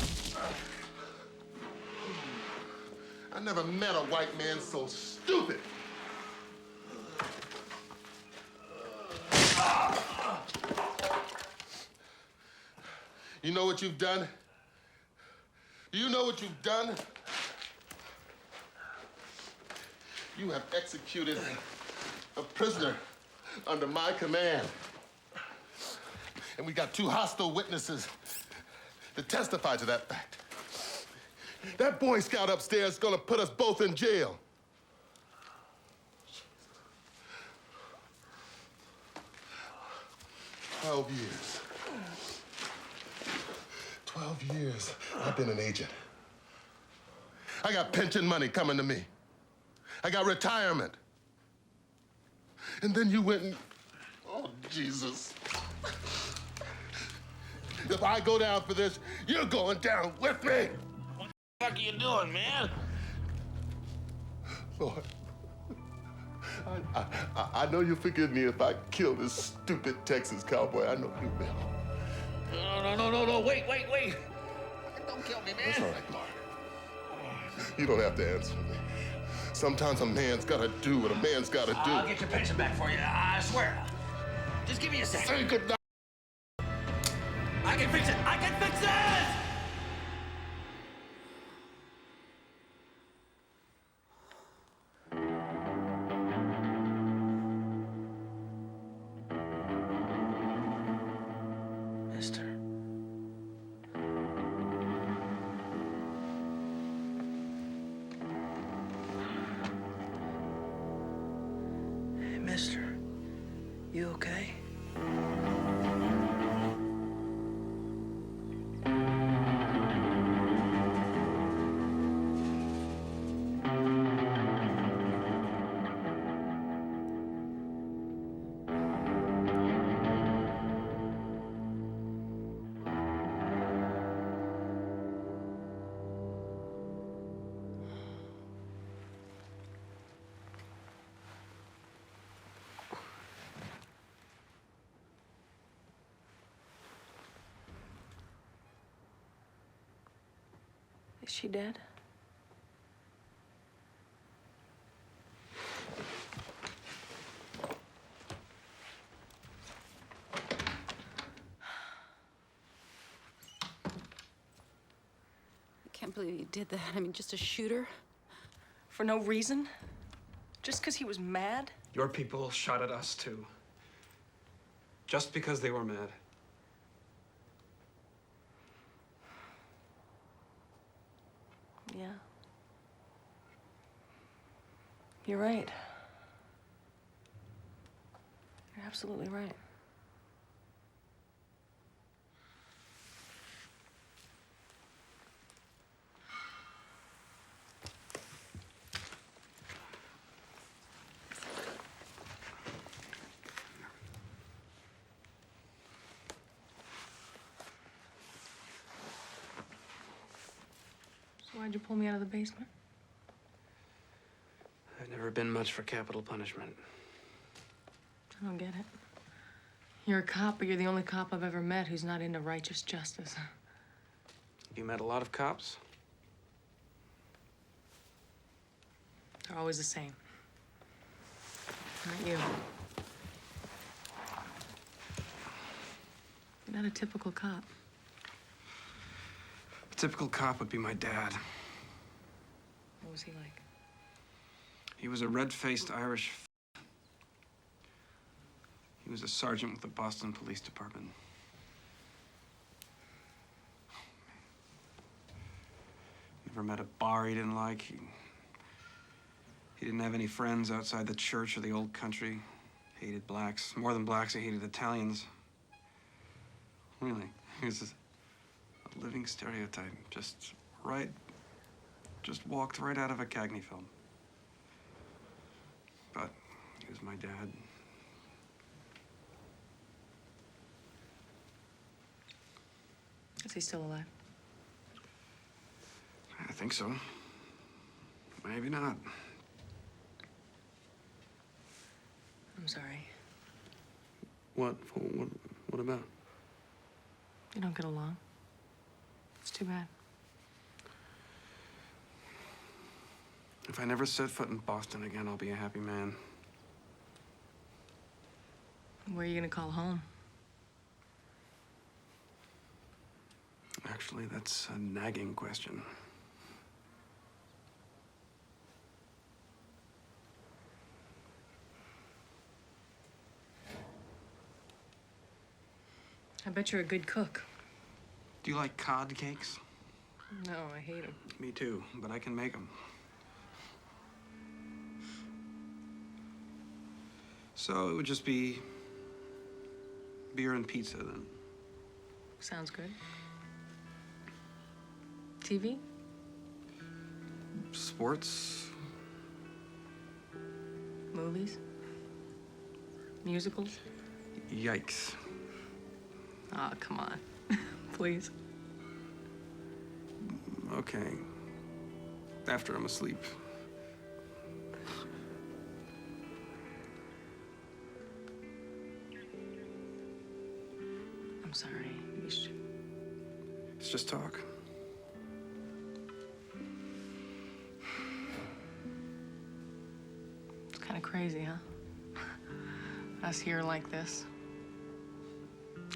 I never met a white man so stupid. You know what you've done? Do you know what you've done? You have executed a prisoner under my command. And we got 2 hostile witnesses to testify to that fact. That Boy Scout upstairs is gonna put us both in jail. "12 years. 12 years I've been an agent. I got pension money coming to me. I got retirement. And then you went and, oh, Jesus. If I go down for this, you're going down with me. What the fuck are you doing, man? Lord, I know you'll forgive me if I kill this stupid Texas cowboy. I know you will. No, wait. Don't kill me, man. That's all right, Mark. You don't have to answer me. Sometimes a man's gotta do what a man's gotta do. I'll get your pension back for you, I swear. Just give me a second. Say good night. I can fix it! Mister. Hey, mister. You okay? Is she dead? I can't believe you did that. I mean, just a shooter. For no reason? Just because he was mad? Your people shot at us, too. Just because they were mad. Yeah. You're right. absolutely right. So why'd you pull me out of the basement? I've never been much for capital punishment. I don't get it. You're a cop, but you're the only cop I've ever met who's not into righteous justice. You met a lot of cops? They're always the same. Not you. You're not a typical cop. A typical cop would be my dad. What was he like? He was a red-faced Irish. He was a sergeant with the Boston Police Department. Never met a bar he didn't like. He didn't have any friends outside the church or the old country. Hated blacks. More than blacks, he hated Italians. Really, he was a living stereotype. Just walked right out of a Cagney film. But he was my dad. Is he still alive? I think so. Maybe not. I'm sorry. What about? You don't get along. It's too bad. If I never set foot in Boston again, I'll be a happy man. Where are you gonna call home? Actually, that's a nagging question. I bet you're a good cook. Do you like cod cakes? No, I hate them. Me too, but I can make them. So it would just be beer and pizza then. Sounds good. TV? Sports? Movies? Musicals? Yikes. Aw, come on. Please. Okay. After I'm asleep. I'm sorry. It's just talk. It's kind of crazy, huh? Us here like this.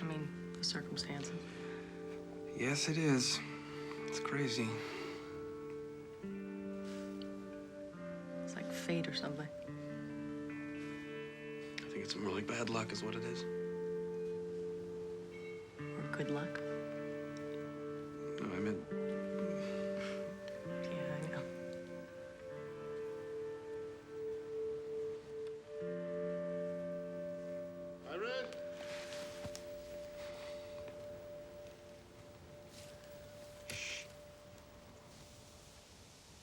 I mean, the circumstances. Yes, it is. It's crazy. It's like fate or something. I think it's more like bad luck is what it is. Or good luck. No, I meant... Yeah, I know. Irish?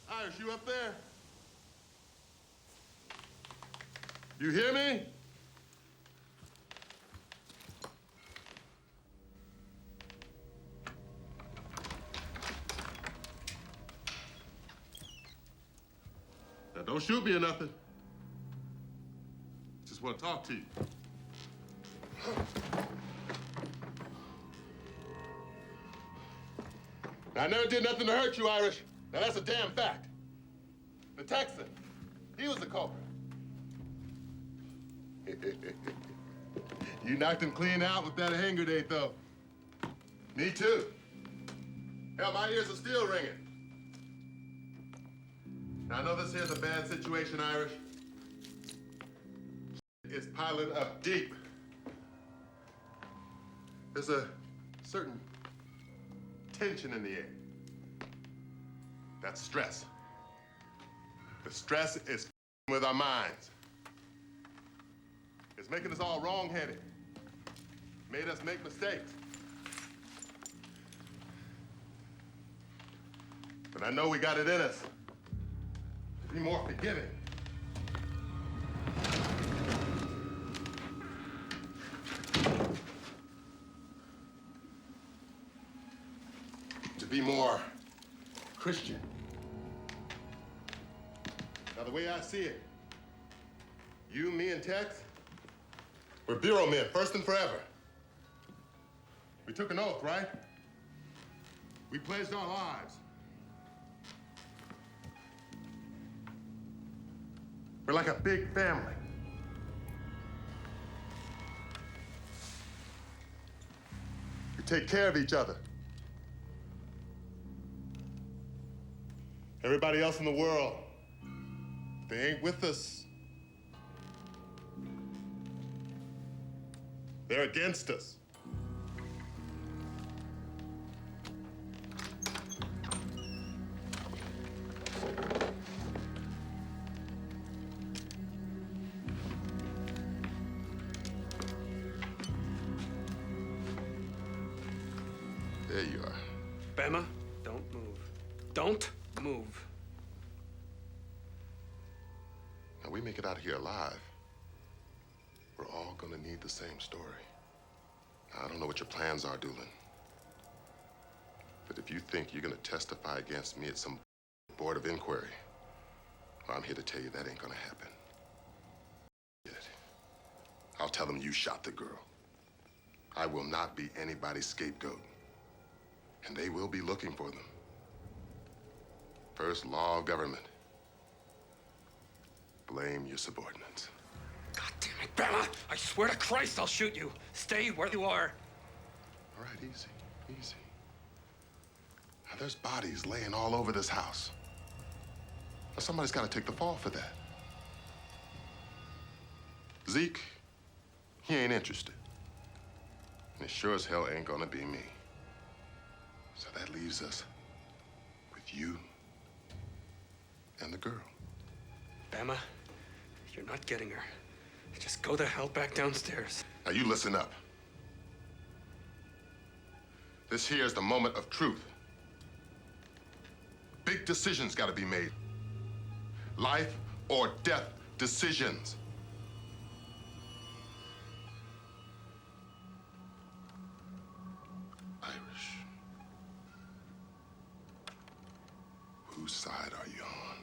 Irish, you up there? You hear me? Now, don't shoot me or nothing. Just want to talk to you. Now, I never did nothing to hurt you, Irish. Now, that's a damn fact. The Texan, he was the culprit. You knocked him clean out with that hanger date, though. Me too. Hell, my ears are still ringing. Now, I know this here's a bad situation, Irish. It's piling up deep. There's a certain tension in the air. That's stress. The stress is with our minds. It's It's making us all wrong-headed. Made us make mistakes. But I know we got it in us to be more forgiving. To be more Christian. Now, the way I see it, you, me, and Tex, we're bureau men, first and forever. We took an oath, right? We pledged our lives. We're like a big family. We take care of each other. Everybody else in the world, they ain't with us. They're against us. There you are. Bama, don't move. Don't move. Now, we make it out of here alive, we're all gonna need the same story. Now, I don't know what your plans are, Doolin. But if you think you're gonna testify against me at some board of inquiry, well, I'm here to tell you that ain't gonna happen. I'll tell them you shot the girl. I will not be anybody's scapegoat. And they will be looking for them. First law of government. Blame your subordinates. God damn it, Bama! I swear to Christ I'll shoot you. Stay where you are. All right, easy, easy. Now, there's bodies laying all over this house. Now, somebody's got to take the fall for that. Zeke, he ain't interested. And it sure as hell ain't gonna be me. So that leaves us with you and the girl. Bama, you're not getting her. Just go the hell back downstairs. Now you listen up. This here is the moment of truth. Big decisions gotta be made. Life or death decisions. Irish. Whose side are you on?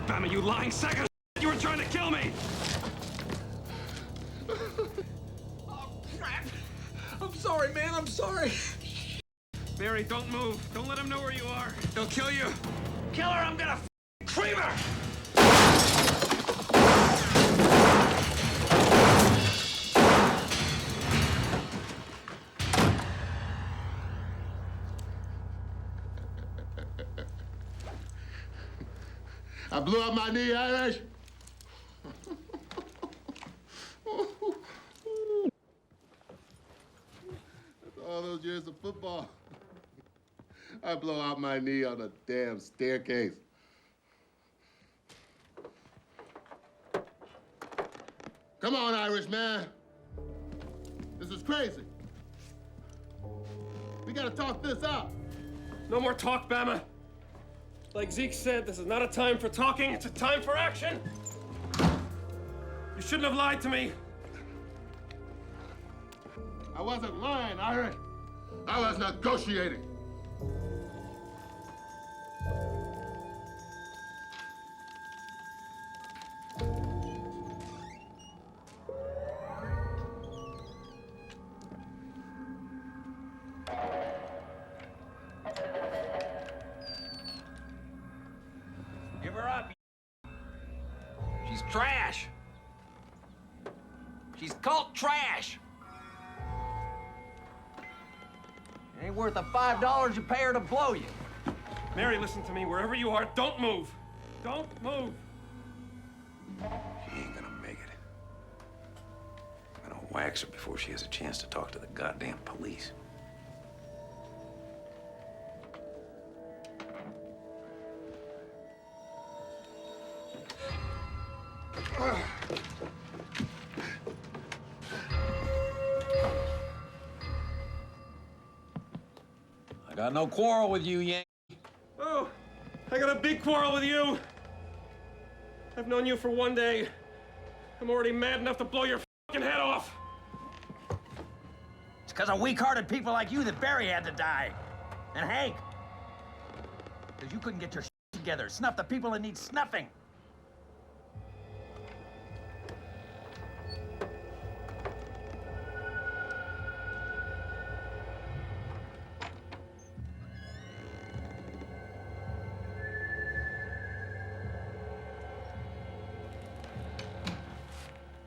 Bama, you lying sack of shit! You were trying to kill me! Oh, crap! I'm sorry, man, I'm sorry. Mary, don't move. Don't let him know where you are. They'll kill you. Kill her, I'm gonna cream her! I blew up my knee, Irish. All those years of football. I blow out my knee on a damn staircase. Come on, Irish man. This is crazy. We gotta talk this out. No more talk, Bama. Like Zeke said, this is not a time for talking, it's a time for action. You shouldn't have lied to me. I wasn't lying, Irish. I was negotiating. Give her up. She's trash. She's cult trash. It ain't worth the $5 you pay her to blow you. Mary, listen to me. Wherever you are, don't move. Don't move. She ain't gonna wax her before she has a chance to talk to the goddamn police. I got no quarrel with you, Yank. Oh, I got a big quarrel with you. I've known you for one day. I'm already mad enough to blow your fucking head off. It's because of weak-hearted people like you that Barry had to die. And Hank. Because you couldn't get your shit together. Snuff the people that need snuffing.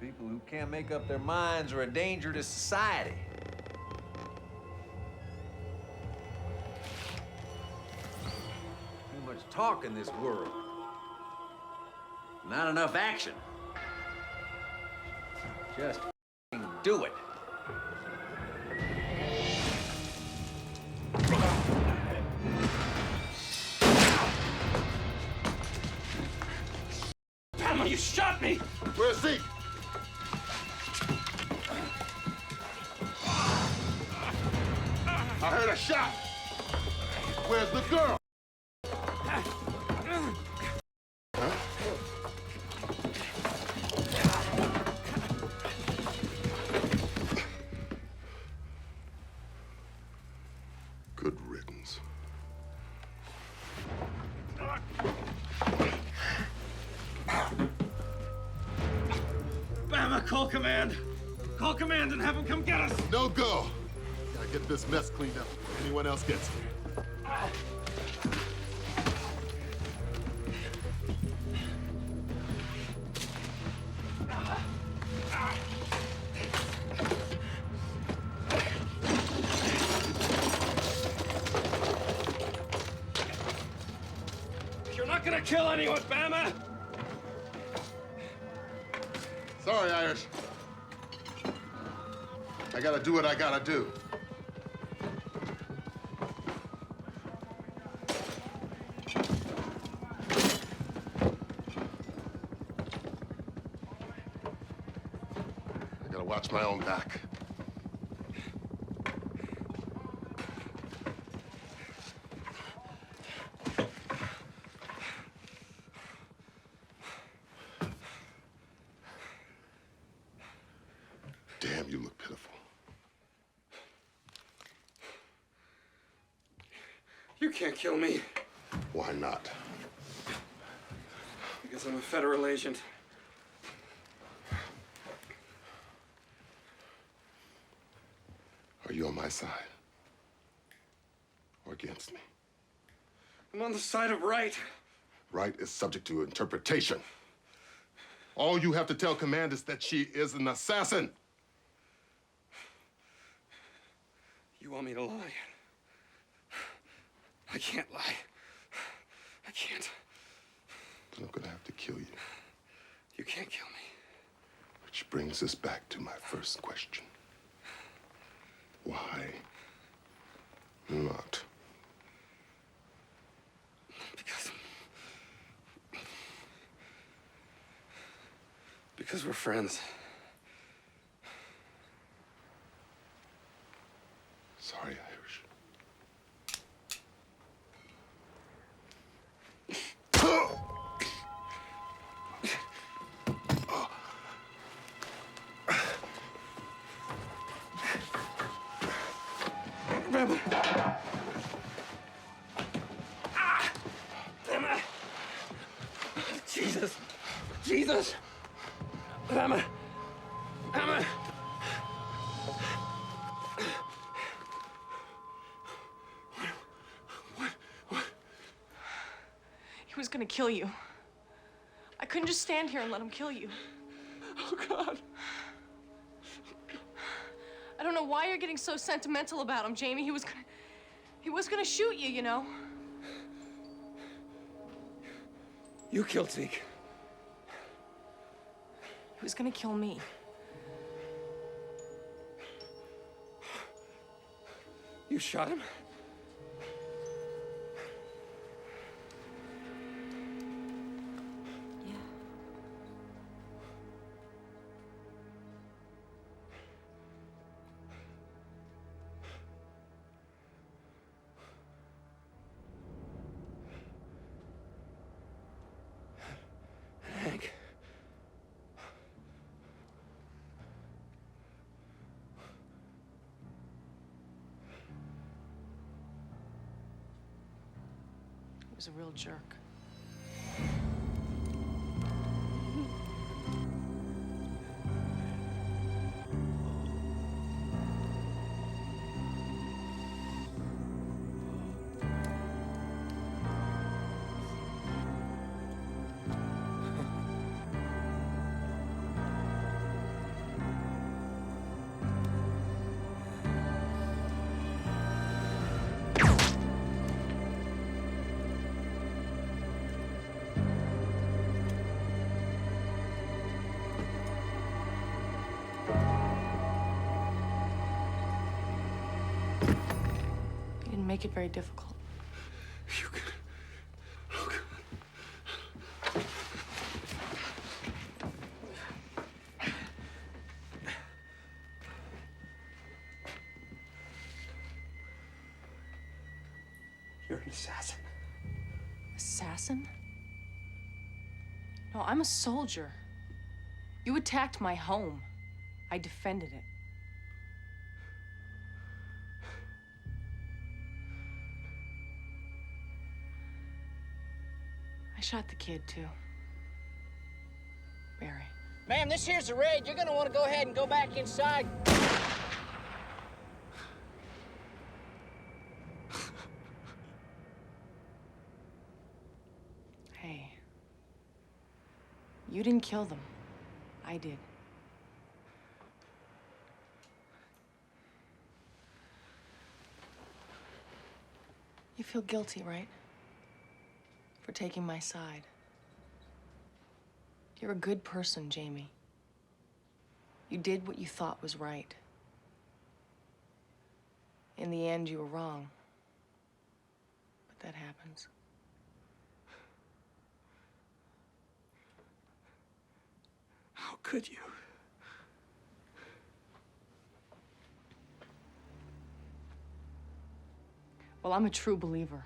People who can't make up their minds are a danger to society. Too much talk in this world. Not enough action. Just f***ing do it. Damn, you shot me! Where's Zeke? I heard a shot. Where's the girl? Good riddance. Bama, call command. Call command and have them come get us. No go. Gotta get this mess cleaned up before anyone else gets it. You're not gonna kill anyone, Bama! Sorry, Irish. I gotta do what I gotta do. I gotta watch my own back. Damn, you look pitiful. You can't kill me. Why not? Because I'm a federal agent. Are you on my side? Or against me? I'm on the side of right. Right is subject to interpretation. All you have to tell Command is that she is an assassin. You want me to lie? I can't lie. I can't. I'm gonna have to kill you. You can't kill me. Which brings us back to my first question. Why not? Because we're friends. Sorry, Irish. Bama. Ah! Bama. Jesus. Jesus. Bama. Bama. What? He was gonna kill you. I couldn't just stand here and let him kill you. Oh, God. I don't know why you're getting so sentimental about him, Jamie. He was gonna shoot you, you know? You killed Zeke. He was gonna kill me. You shot him? Yeah. Hank. He was a real jerk. He didn't make it very difficult. You could. You're an assassin. Assassin? No, I'm a soldier. You attacked my home. I defended it. I shot the kid, too. Barry. Ma'am, this here's a raid. You're gonna want to go ahead and go back inside. Hey. You didn't kill them. I did. You feel guilty, right? For taking my side. You're a good person, Jamie. You did what you thought was right. In the end, you were wrong. But that happens. How could you? Well, I'm a true believer.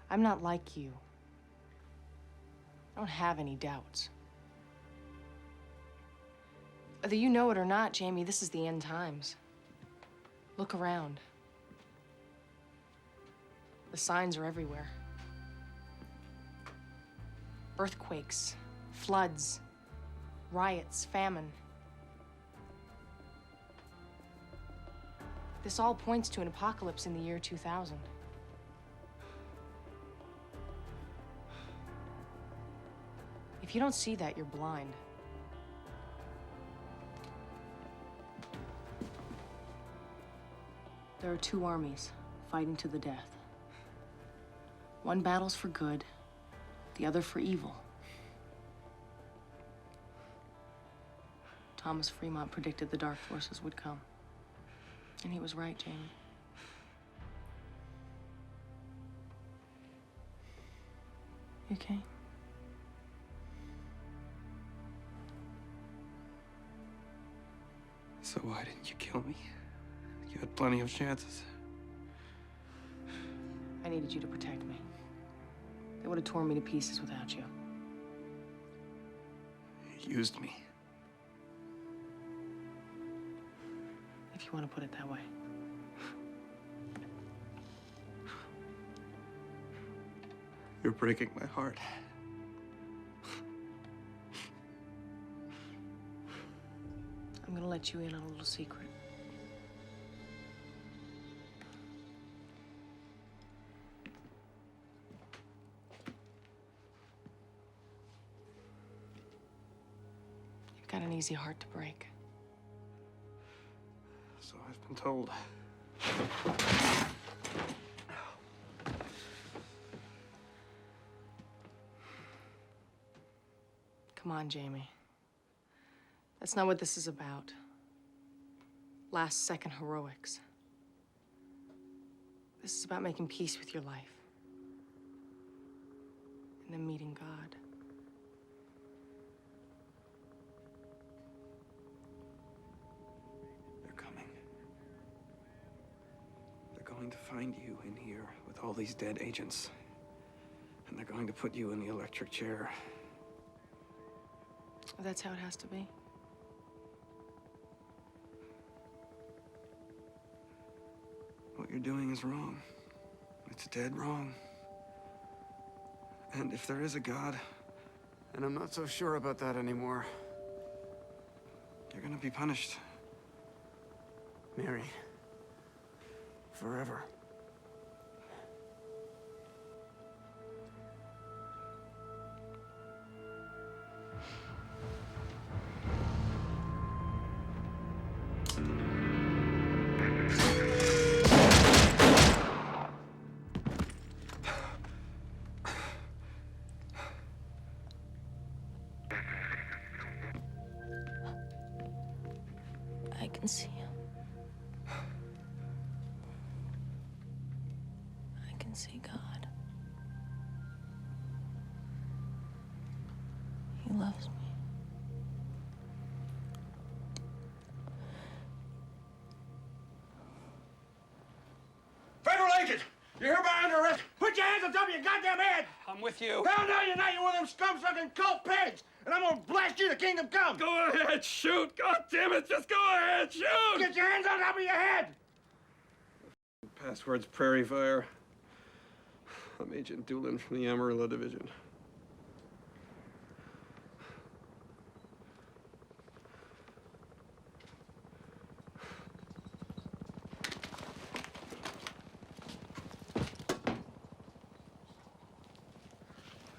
I'm not like you. I don't have any doubts. Whether you know it or not, Jamie, this is the end times. Look around. The signs are everywhere. Earthquakes, floods, riots, famine. This all points to an apocalypse in the year 2000. If you don't see that, you're blind. There are two armies fighting to the death. One battles for good, the other for evil. Thomas Fremont predicted the dark forces would come. And he was right, Jamie. You okay? So why didn't you kill me? You had plenty of chances. I needed you to protect me. They would have torn me to pieces without you. You used me. If you want to put it that way. You're breaking my heart. I'm gonna let you in on a little secret. You've got an easy heart to break. So I've been told. Come on, Jamie. That's not what this is about. Last-second heroics. This is about making peace with your life. And then meeting God. They're coming. They're going to find you in here with all these dead agents. And they're going to put you in the electric chair. That's how it has to be. What you're doing is wrong. It's dead wrong. And if there is a God, and I'm not so sure about that anymore, you're gonna be punished. Mary. Forever. I can see him. I can see God. He loves me. Federal agent! You're hereby under arrest! Put your hands on top of your goddamn head! I'm with you. Hell no, you're not! You're one of them scum-sucking cult pigs! And I'm gonna blast you to kingdom come! Go ahead, shoot. God damn it, just go ahead, shoot. Get your hands on top of your head! Password's Prairie Fire. I'm Agent Doolin from the Amarillo Division.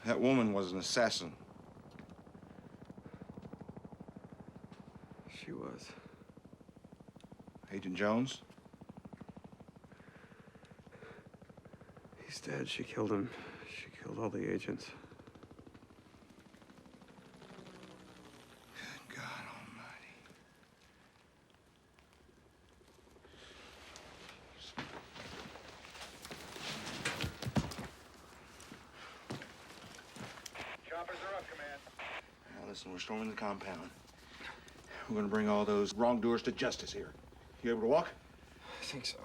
That woman was an assassin. She was. Agent Jones? He's dead. She killed him. She killed all the agents. Good God Almighty. Choppers are up, Command. Now listen, we're storming the compound. We're gonna bring all those wrongdoers to justice here. You able to walk? I think so.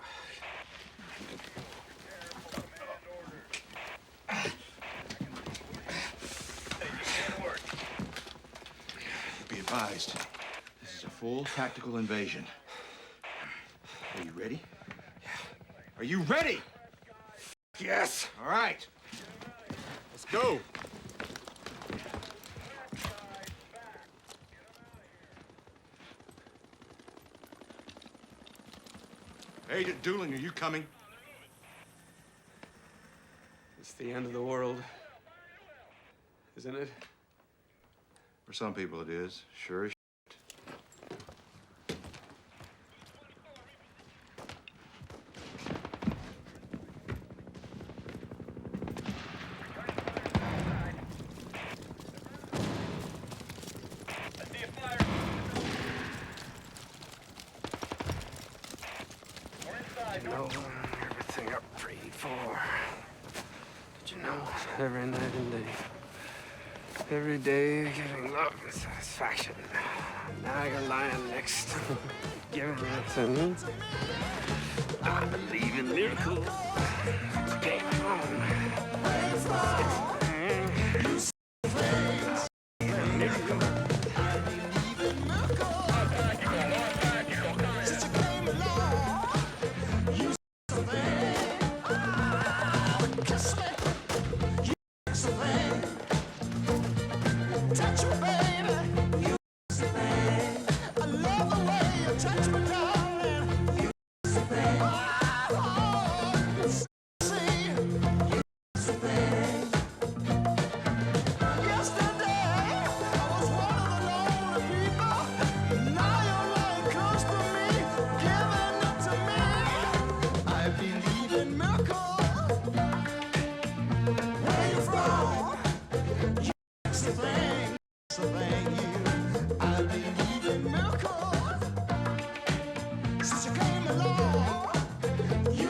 Be advised, this is a full tactical invasion. Are you ready? Are you ready? Yes! All right. Let's go. Agent Doolin, are you coming? It's the end of the world. Isn't it? For some people it is, sure as You know everything I prayed for. Did you know every night and day? Every day giving love and satisfaction. Now I got lying next, giving it to me. I believe in miracles. Came home. Miracle. Since you came along, you